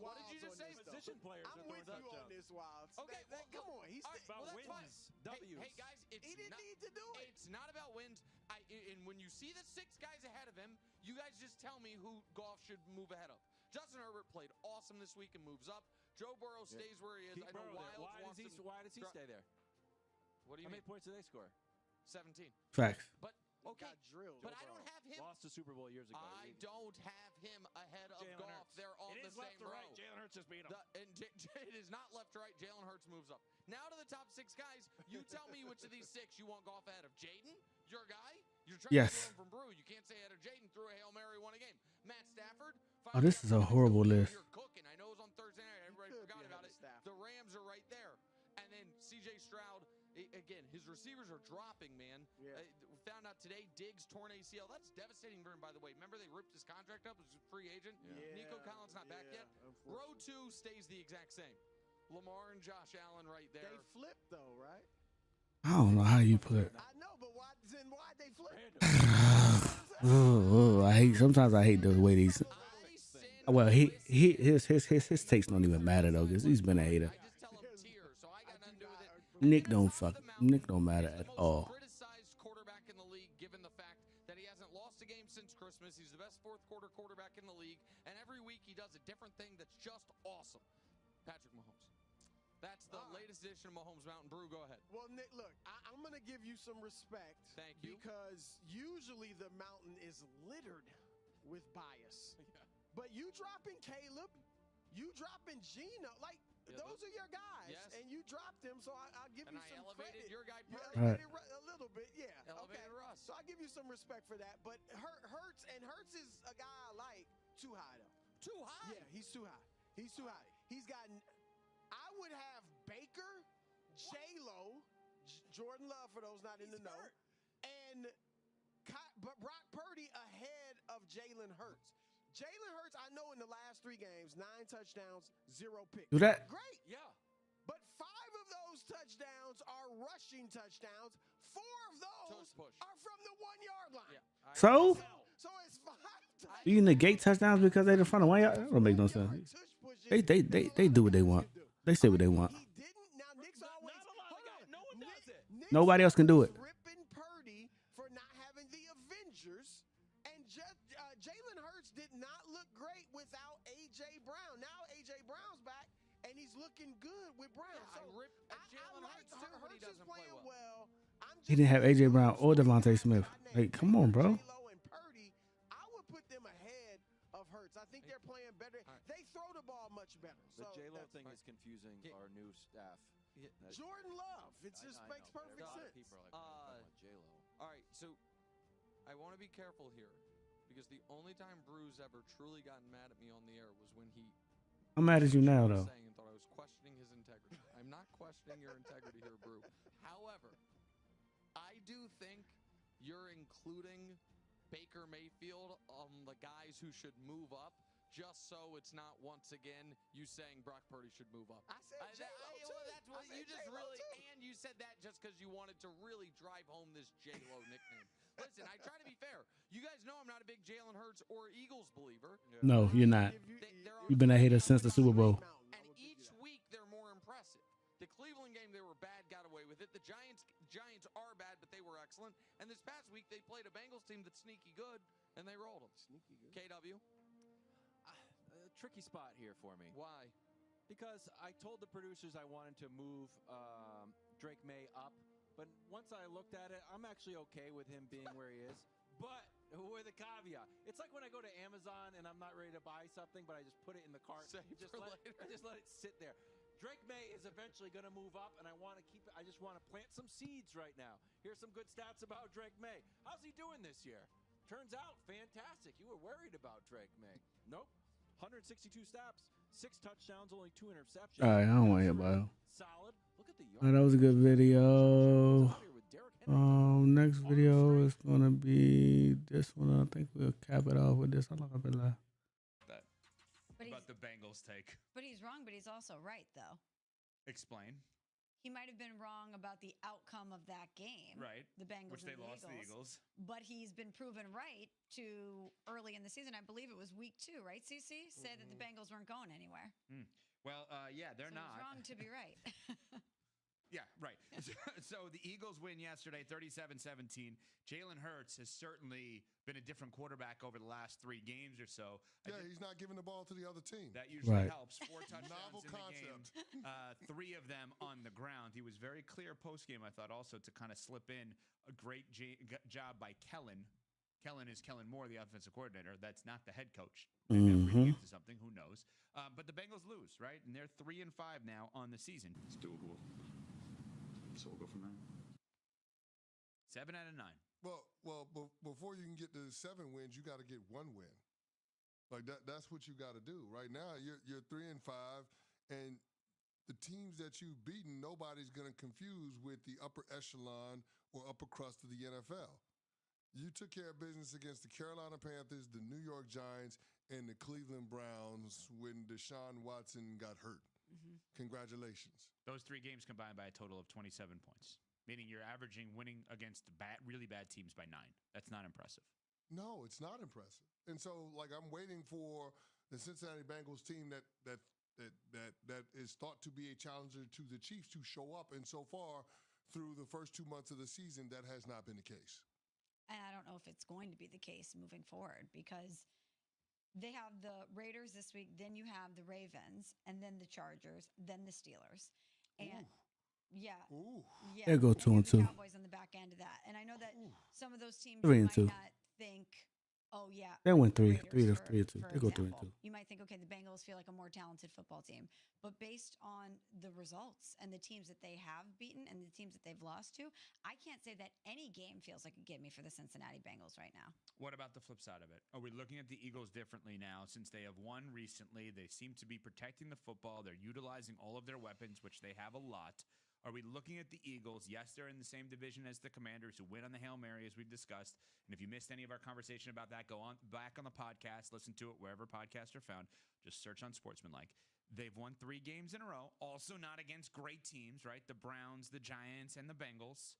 What did you just say? Position players I'm are with throwing you on touchdowns. this, Wilds. Okay, Come on. He's about that's wins, W's. fine. Hey, guys, he didn't need to do it. It's not about wins. And when you see the 6 guys ahead of him, you guys just tell me who Goff should move ahead of. Justin Herbert played awesome this week and moves up. Joe Burrow stays where he is. Keep I know Burrow there. Wilds Why does he stay there? What do you How mean? many points do they score? 17. Facts. But okay, got drilled. but I don't have him. Lost the Super Bowl years ago. I don't have him ahead of Jalen Goff. Hurts. They're on It the is same left to row. right. Jalen Hurts just beat him. It is not left to right. Jalen Hurts moves up. Now to the top 6 guys. You tell me which of these 6 you want Goff ahead of. Jaden, your guy. You're trying Yes. to get him from Brew. You can't say ahead of Jaden. Threw a Hail Mary, won a game. Matt Stafford. Oh, this is a horrible list. You're cooking. I know it was on Thursday night. Everybody forgot about it. The Rams are right there. And then C.J. Stroud. Again, his receivers are dropping, man. Yeah. Found out today, Diggs torn ACL. That's devastating for him, by the way. Remember they ripped his contract up as a free agent? Yeah. Nico Collins not back yet. Row 2 stays the exact same. Lamar and Josh Allen right there. They flipped though, right? I don't know how you put. I know, but why'd they flip? Sometimes I hate the way these. Well, his takes don't even matter though, because he's been a hater. Nick don't matter at all. Criticized quarterback in the league, given the fact that he hasn't lost a game since Christmas. He's the best fourth quarter quarterback in the league, and every week he does a different thing that's just awesome. Patrick Mahomes. That's the latest edition of Mahomes Mountain Brew. Go ahead. Well, Nick, look, I'm going to give you some respect. Thank you. Because usually the mountain is littered with bias. But you dropping Caleb, you dropping Gino, like those are your guys, and you dropped them. So I'll give you some elevated credit. your guy Elevated a little bit, yeah. Elevated Russ. So I'll give you some respect for that. But Hurts is a guy I like. Too high though. Too high. Yeah, he's too high. He's too high. He's gotten. I would have Baker, J-Lo, Jordan Love for those not in the know, and Brock Purdy ahead of Jalen Hurts. Jalen Hurts, I know in the last 3 games, 9 touchdowns, 0 picks. Do that? Great. Yeah. But 5 of those touchdowns are rushing touchdowns. 4 of those are from the 1-yard line. Yeah, So it's 5 touchdowns. you negate touchdowns because they're in front of 1 yard? That don't make no sense. They do what they want. They say what they want. Now Nick's always no one does it. Nobody else can do it. Ripping Purdy for not having the Avengers, and Jalen Hurts did not look great without A.J. Brown. Now A.J. Brown's back, and he's looking good with Brown. Yeah, so Jalen Hurts too, but he doesn't play well. He didn't have A.J. Brown or Devontae Smith. Hey, come on, bro. J-Lo and Purdy, I would put them ahead of Hurts. I think they're playing better. They throw the ball much better. The So J-Lo thing is confusing our new staff. Jordan Love. It just makes perfect A lot of sense. people are like, J-Lo. All right, so I want to be careful here because the only time Bruce ever truly gotten mad at me on the air was when he. I'm mad at you now, though. Saying and thought I was questioning his integrity. I'm not questioning your integrity here, Brew. However, I do think you're including Baker Mayfield on the guys who should move up, just so it's not once again you saying Brock Purdy should move up. I said J-Lo too. That's what you just really, and you said that just because you wanted to really drive home this J-Lo nickname. Listen, I try to be fair. You guys know I'm not a big Jalen Hurts or Eagles believer. No, you're not. You've been a hater since the Super Bowl. And each week they're more impressive. The Cleveland game, they were bad, got away with it. The Giants are bad, but they were excellent. And this past week, they played a Bengals team that's sneaky good, and they rolled them. Sneaky good. KW? Tricky spot here for me. Why? Because I told the producers I wanted to move Drake May up, but once I looked at it, I'm actually okay with him being where he is. But with a caveat, it's like when I go to Amazon and I'm not ready to buy something, but I just put it in the cart. I just let it sit there. Drake May is eventually going to move up, and I want to keep it. I just want to plant some seeds right now. Here's some good stats about Drake May. How's he doing this year? Turns out, fantastic. You were worried about Drake May. Nope. 162 snaps, 6 touchdowns, only 2 interceptions. All right, I don't want to hear about it. Solid. Look at the All right, that was a good video. Next video is going to be this one. I think we'll cap it off with this. That. But about the Bengals take. But he's wrong, but he's also right, though. Explain. he might have been wrong about the outcome of that game. Right. The Bengals Which they and lost the the Eagles. Eagles. But he's been proven right to early in the season. I believe it was week 2, right, CC? Say that the Bengals weren't going anywhere. Well, yeah, they're So not. he's wrong to be right. Yeah, right. So the Eagles win yesterday, 37-17. Jalen Hurts has certainly been a different quarterback over the last 3 games or so. Yeah, he's not giving the ball to the other team. That usually Right. helps. 4 touchdowns Novel in the game, 3 of them on the ground. He was very clear post-game, I thought, also to kind of slip in a great job by Kellen. Kellen is Kellen Moore, the offensive coordinator. That's not the head coach. Mhm. Into something, who knows? But the Bengals lose, right? And they're 3-5 now on the season. It's doable. So we'll go from there. 7 out of 9. Well, before you can get to 7 wins, you got to get 1 win. Like that's what you got to do. Right now, you're 3-5, and the teams that you've beaten, nobody's going to confuse with the upper echelon or upper crust of the NFL. You took care of business against the Carolina Panthers, the New York Giants, and the Cleveland Browns when Deshaun Watson got hurt. Congratulations. Those 3 games combined by a total of 27 points, meaning you're averaging winning against really bad teams by 9. That's not impressive. No, it's not impressive. And so, like, I'm waiting for the Cincinnati Bengals team that is thought to be a challenger to the Chiefs to show up. And so far, through the first 2 months of the season, that has not been the case. And I don't know if it's going to be the case moving forward because they have the Raiders this week, then you have the Ravens, and then the Chargers, then the Steelers. And yeah. They'll go 2 and 2. The Cowboys on the back end of that. And I know that some of those teams 3 and might 2. not think, oh yeah. They went 3 Raiders to 3 and 2. for They go 3 and example. 2. You might think, okay, the Bengals feel like a more talented football team. But based on the results and the teams that they have beaten and the teams that they've lost to, I can't say that any game feels like a gimme for the Cincinnati Bengals right now. What about the flip side of it? Are we looking at the Eagles differently now since they have won recently? They seem to be protecting the football. They're utilizing all of their weapons, which they have a lot. Are we looking at the Eagles? Yes, they're in the same division as the Commanders, who win on the Hail Mary, as we've discussed. And if you missed any of our conversation about that, go on back on the podcast, listen to it wherever podcasts are found. Just search on Sportsmanlike. They've won 3 games in a row, also not against great teams, right? The Browns, the Giants, and the Bengals.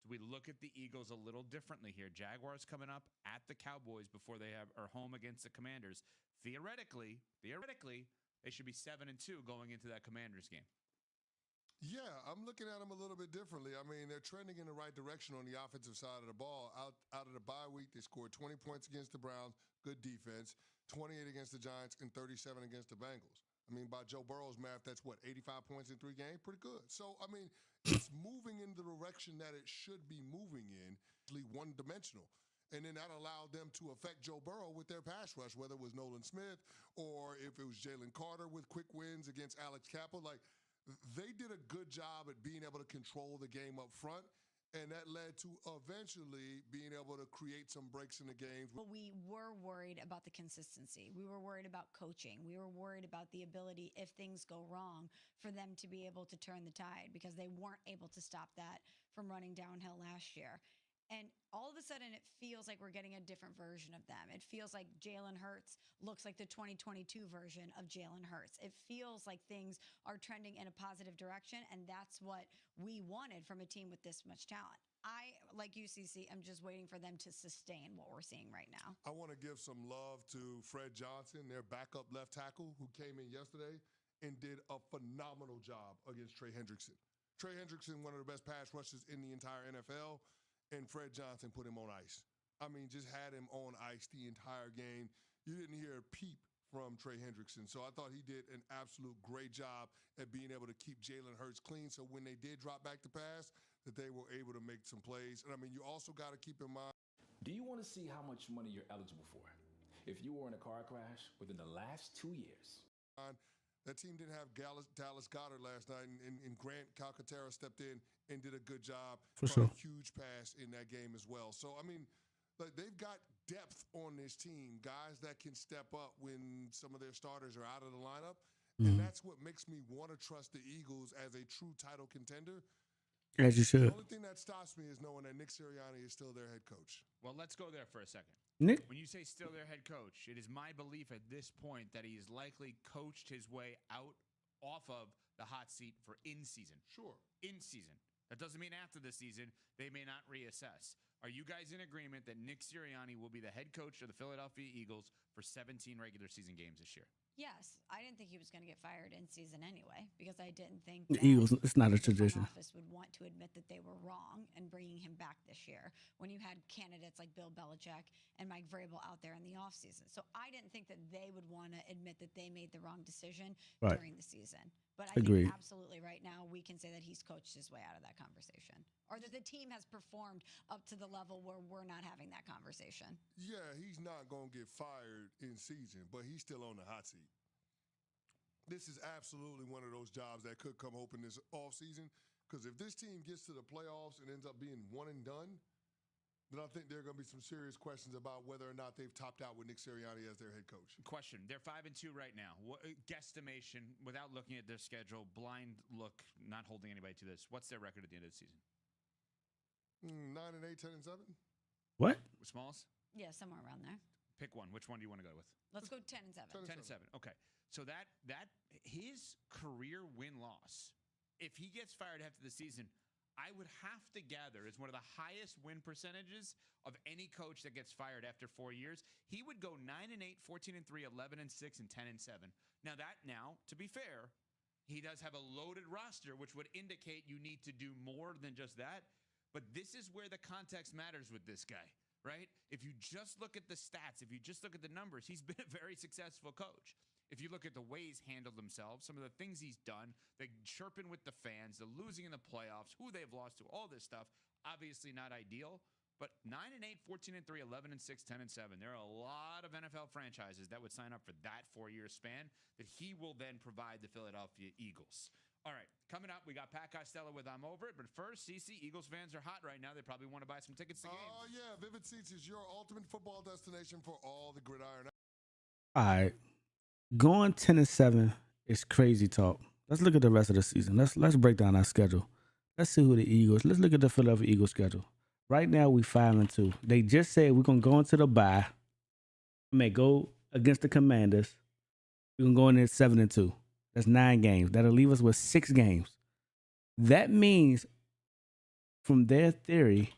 Do we look at the Eagles a little differently here? Jaguars coming up at the Cowboys before they are home against the Commanders. Theoretically, they should be 7-2 going into that Commanders game. Yeah, I'm looking at them a little bit differently. I mean, they're trending in the right direction on the offensive side of the ball. Out of the bye week, they scored 20 points against the Browns, good defense, 28 against the Giants, and 37 against the Bengals. I mean, by Joe Burrow's math, that's what, 85 points in 3 games? Pretty good. So, I mean, it's moving in the direction that it should be moving in, actually one-dimensional. And then that allowed them to affect Joe Burrow with their pass rush, whether it was Nolan Smith or if it was Jalen Carter with quick wins against Alex Cappa. Like, they did a good job at being able to control the game up front, and that led to eventually being able to create some breaks in the games. Well, we were worried about the consistency. We were worried about coaching. We were worried about the ability, if things go wrong, for them to be able to turn the tide because they weren't able to stop that from running downhill last year. And all of a sudden, it feels like we're getting a different version of them. It feels like Jalen Hurts looks like the 2022 version of Jalen Hurts. It feels like things are trending in a positive direction, and that's what we wanted from a team with this much talent. I, like UCC, I'm just waiting for them to sustain what we're seeing right now. I want to give some love to Fred Johnson, their backup left tackle, who came in yesterday and did a phenomenal job against Trey Hendrickson. Trey Hendrickson, one of the best pass rushers in the entire NFL. And Fred Johnson put him on ice. I mean, just had him on ice the entire game. You didn't hear a peep from Trey Hendrickson. So I thought he did an absolute great job at being able to keep Jalen Hurts clean. So when they did drop back to pass, that they were able to make some plays. And I mean, you also got to keep in mind. Do you want to see how much money you're eligible for if you were in a car crash within the last 2 years? That team didn't have Dallas Goedert last night, and Grant Calcaterra stepped in and did a good job. For sure. A huge pass in that game as well. So, I mean, like, they've got depth on this team, guys that can step up when some of their starters are out of the lineup. And that's what makes me want to trust the Eagles as a true title contender. As you should. The only thing that stops me is knowing that Nick Sirianni is still their head coach. Well, let's go there for a second. Nick? When you say still their head coach, it is my belief at this point that he has likely coached his way out off of the hot seat for in season. Sure. In season. That doesn't mean after the season they may not reassess. Are you guys in agreement that Nick Sirianni will be the head coach of the Philadelphia Eagles for 17 regular season games this year? Yes, I didn't think he was going to get fired in season anyway because I didn't think The that Eagles, it's not a the front tradition. office would want to admit that they were wrong and bringing him back this year when you had candidates like Bill Belichick and Mike Vrabel out there in the offseason. So I didn't think that they would want to admit that they made the wrong decision Right. during the season. But I Agreed. think absolutely right now we can say that he's coached his way out of that conversation or that the team has performed up to the level where we're not having that conversation. Yeah, he's not going to get fired in season, but he's still on the hot seat. This is absolutely one of those jobs that could come open this offseason because if this team gets to the playoffs and ends up being one and done, then I think there are going to be some serious questions about whether or not they've topped out with Nick Sirianni as their head coach. Question. They're 5-2 right now. Guesstimation, without looking at their schedule, blind look, not holding anybody to this. What's their record at the end of the season? 9-8, 10-7. What? Smalls? Yeah, somewhere around there. Pick one. Which one do you want to go with? Let's go 10-7. 10-7. Okay. So that his career win-loss, if he gets fired after the season, I would have to gather is one of the highest win percentages of any coach that gets fired after 4 years. He would go 9-8, 14-3, 11-6, and 10-7. Now to be fair, he does have a loaded roster, which would indicate you need to do more than just that. But this is where the context matters with this guy, right? If you just look at the stats, if you just look at the numbers, he's been a very successful coach. If you look at the way he's handled himself, some of the things he's done, the chirping with the fans, the losing in the playoffs, who they've lost to, all this stuff, obviously not ideal. But 9-8, 14-3, 11-6, 10-7. There are a lot of NFL franchises that would sign up for that 4-year span that he will then provide the Philadelphia Eagles. All right, coming up, we got Pat Costello with I'm Over It. But first, CC, Eagles fans are hot right now. They probably want to buy some tickets to games. Oh, yeah. Vivid Seats is your ultimate football destination for all the gridiron. All right. Going 10-7 is crazy talk. Let's look at the rest of the season. Let's break down our schedule. Let's see who the Eagles. Let's look at the Philadelphia Eagles schedule. Right now, we 5-2. They just said we're gonna go into the bye. We may go against the Commanders. We're gonna go in there 7-2. That's 9 games. That'll leave us with 6 games. That means, from their theory,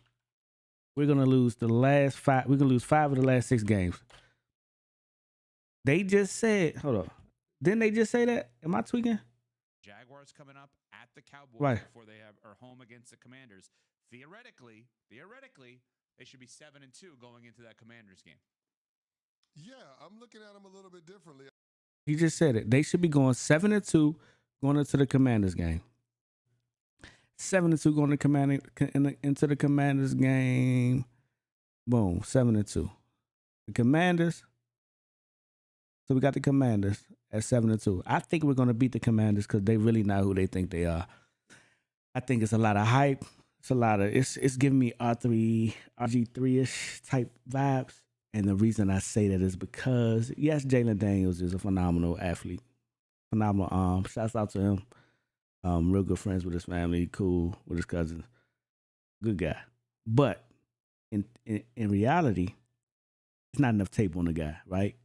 we're gonna lose the last 5. We're gonna lose 5 of the last 6 games. They just said, hold up. Didn't they just say that? Am I tweaking? Jaguars coming up at the Cowboys Right. before they are home against the Commanders. Theoretically, they should be 7-2 going into that Commanders game. Yeah, I'm looking at them a little bit differently. He just said it. They should be going 7-2 going into the Commanders game. 7-2 going into the Commanders game. Boom, 7-2. The Commanders. So we got the Commanders at 7-2. I think we're going to beat the Commanders because they really not who they think they are. I think it's a lot of hype. It's giving me RG3-ish type vibes. And the reason I say that is because, yes, Jalen Daniels is a phenomenal athlete. Phenomenal. Shouts out to him. Real good friends with his family. Cool with his cousins. Good guy. But in reality, it's not enough tape on the guy, right?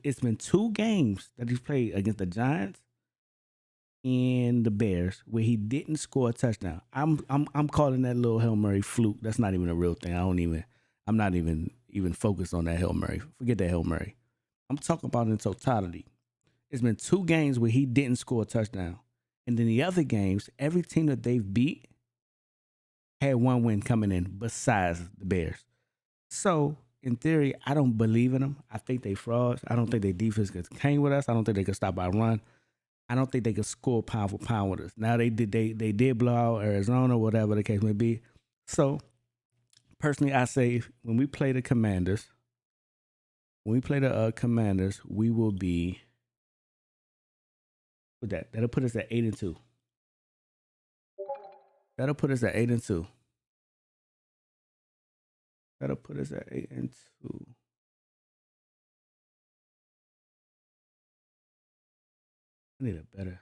It's been 2 games that he's played against the Giants and the Bears where he didn't score a touchdown. I'm calling that little Hail Mary fluke. That's not even a real thing. I'm not even focused on that Hail Mary. Forget that Hail Mary. I'm talking about in totality. It's been 2 games where he didn't score a touchdown. And then the other games, every team that they've beat had 1 win coming in besides the Bears. So, in theory, I don't believe in them. I think they frauds. I don't think their defense can hang with us. I don't think they can stop our run. I don't think they can score pound for pound with us. Now, they did blow out Arizona, whatever the case may be. So, personally, I say when we play the Commanders, we will be with that. That'll put us at 8-2. That'll put us at 8-2. I need a better.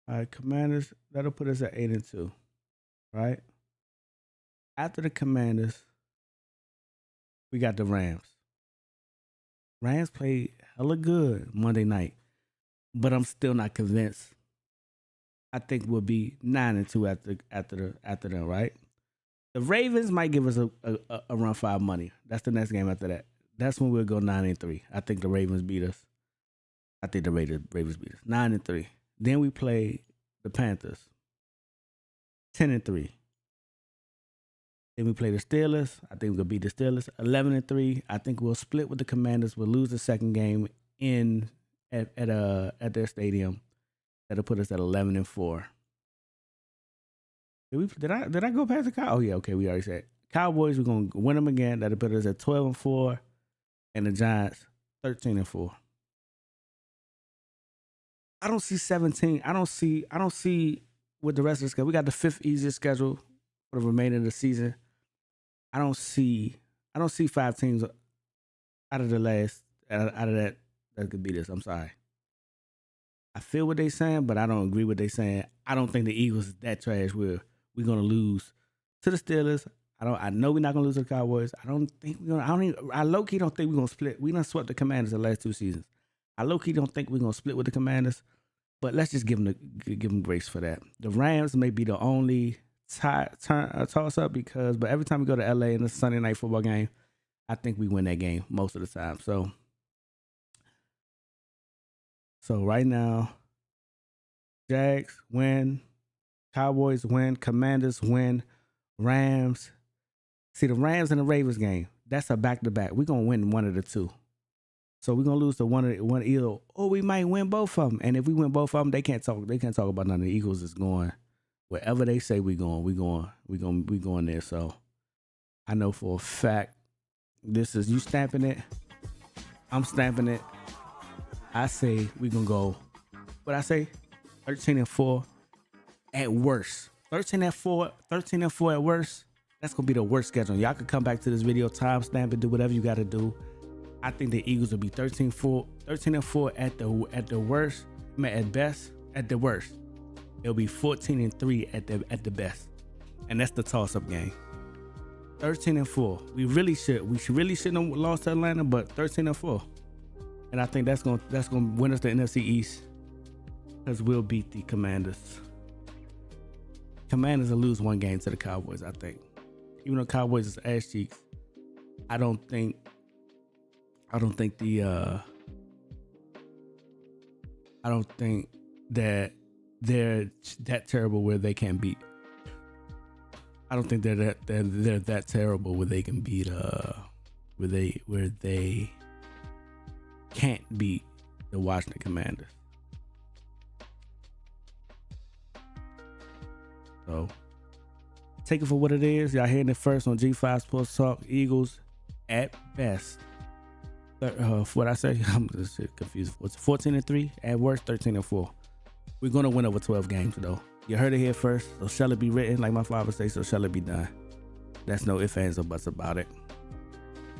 All right, Commanders, that'll put us at 8-2, right? After the Commanders, we got the Rams. Rams played hella good Monday night, but I'm still not convinced. I think we'll be 9-2 after them, right? The Ravens might give us a run for our money. That's the next game after that. That's when we'll go 9-3. I think the Ravens beat us. I think the Ravens beat us 9-3. Then we play the Panthers 10-3. Then we play the Steelers. I think we'll beat the Steelers 11-3. I think we'll split with the Commanders. We'll lose the second game at their stadium. That'll put us at 11-4. Did I go past the Cowboys? Oh yeah, okay. We already said Cowboys. We're gonna win them again. That'll put us at 12-4, and the Giants 13-4. I don't see 17. I don't see with the rest of the schedule. We got the 5th easiest schedule for the remainder of the season. I don't see 5 teams out of that could beat us. I'm sorry. I feel what they're saying, but I don't agree with what they're saying. I don't think the Eagles is that trash where we're gonna lose to the Steelers. I know we're not gonna lose to the Cowboys. I low-key don't think we're gonna split. We done swept the Commanders the last 2 seasons. I low-key don't think we're gonna split with the Commanders, but let's just give them grace for that. The Rams may be the only toss up but every time we go to LA in a Sunday night football game, I think we win that game most of the time. So right now, Jags win, Cowboys win, Commanders win, Rams. See, the Rams and the Ravens game, that's a back-to-back. We're going to win one of the two. So we're going to lose to one either, or we might win both of them. And if we win both of them, they can't talk about none of the Eagles is going. Wherever they say we going there. So I know for a fact, this is you stamping it, I'm stamping it. I say we gonna go. What I say? 13-4 at worst. 13-4 at worst. That's gonna be the worst schedule. Y'all can come back to this video, time stamp it, do whatever you gotta do. I think the Eagles will be 13-4 at the worst. I mean, at best, at the worst. It'll be 14-3 at the best. And that's the toss-up game. 13-4. We really shouldn't have lost to Atlanta, but 13-4. And I think that's gonna win us the NFC East, because we'll beat the Commanders. Commanders will lose one game to the Cowboys, I think. Even though Cowboys is ass cheeks, I don't think that they're that terrible where they can't beat. I don't think they're that terrible where they can beat where they can't beat the Washington Commanders. So take it for what it is. Y'all hearing it first on G5 Sports Talk. Eagles at best. What I say? I'm just confused. What's 14-3 at worst? 13-4. We're gonna win over 12 games though. You heard it here first. So shall it be written, like my father says. So shall it be done. That's no ifs, ands, or buts about it.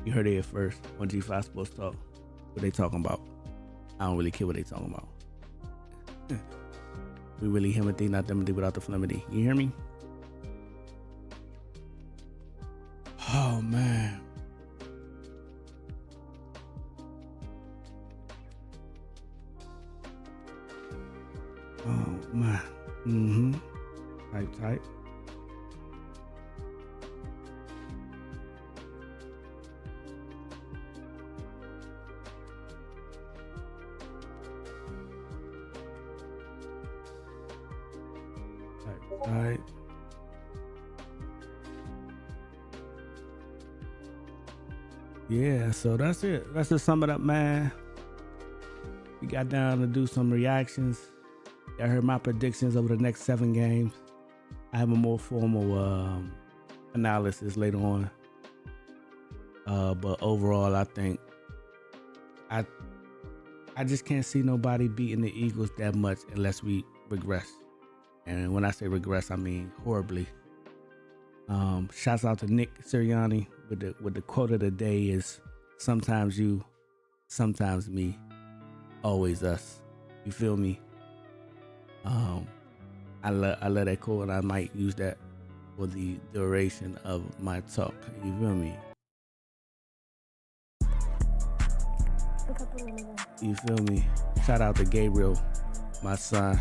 You heard it here first on G5 Sports Talk. What they talking about? I don't really care what they talking about. We really himity, not themity without the flimity. You hear me? Oh man. Oh man. Tight. Right. Yeah, so that's it. Let's just sum it up, man. We got down to do some reactions. I heard my predictions over the next 7 games. I have a more formal analysis later on. But overall, I think I just can't see nobody beating the Eagles that much unless we regress. And when I say regress, I mean horribly. Shouts out to Nick Sirianni with the quote of the day is sometimes you, sometimes me, always us. You feel me? I love that quote, and I might use that for the duration of my talk. You feel me? You feel me? Shout out to Gabriel, my son,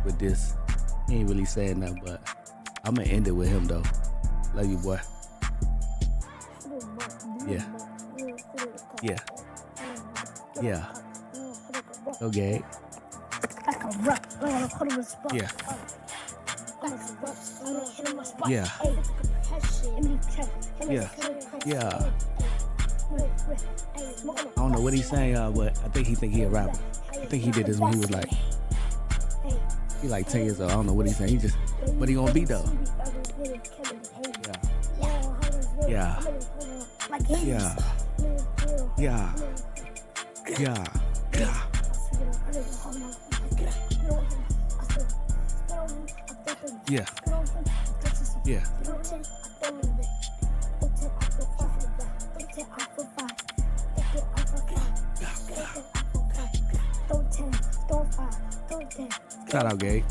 with this. He ain't really saying nothing, but I'm gonna end it with him though. Love you, boy. Yeah. Yeah. Yeah. Okay. Yeah. Yeah. Yeah. Yeah. I don't know what he's saying, but I think he a rapper. I think he did this when he was like, he like 10 years old. I don't know what he's saying. He just, but he gonna be though. Yeah. Yeah. Yeah. Yeah. Yeah. Yeah. Yeah. Shout out, Gabe.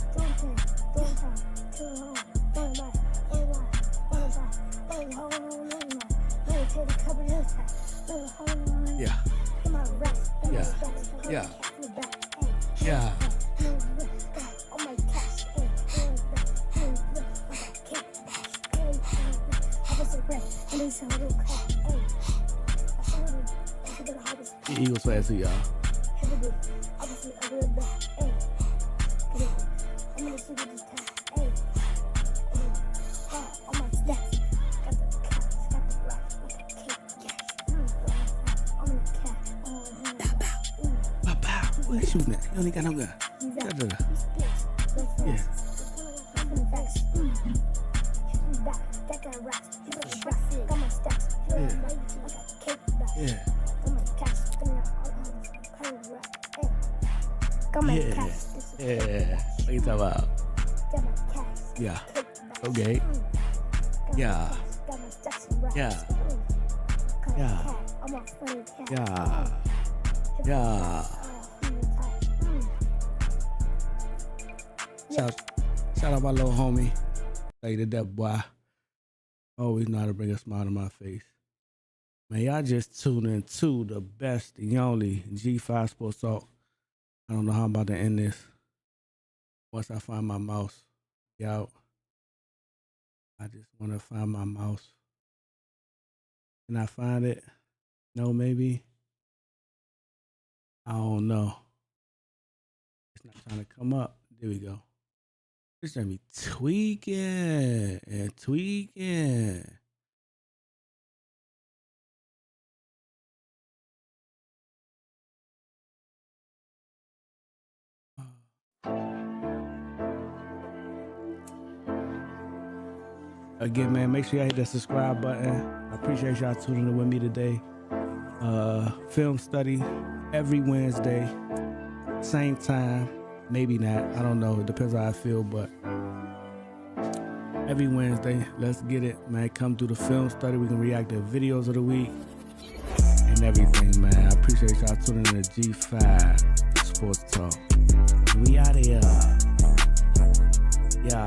Yeah. Yeah. Yeah. Yeah. The Eagles fans too, y'all. What are you shooting at? You only got no gun. Yeah. Yeah. Yeah. Yeah. What you talking about? Yeah. Okay. Yeah. Yeah. Yeah. Yeah. Yeah. Shout out my little homie. Like the deaf boy. Always know how to bring a smile to my face. Man, y'all just tuned into the best, the only G5 Sports Talk. I don't know how I'm about to end this. Once I find my mouse, out. I just want to find my mouse. Can I find it? No, maybe. I don't know. It's not trying to come up. There we go. It's gonna be tweaking and tweaking. Again, man, make sure y'all hit that subscribe button. I appreciate y'all tuning in with me today. Film study every Wednesday, same time. Maybe not. I don't know. It depends how I feel, but every Wednesday, let's get it, man. Come through the film study. We can react to videos of the week and everything, man. I appreciate y'all tuning in to G5 Sports Talk. We out of here. Yeah.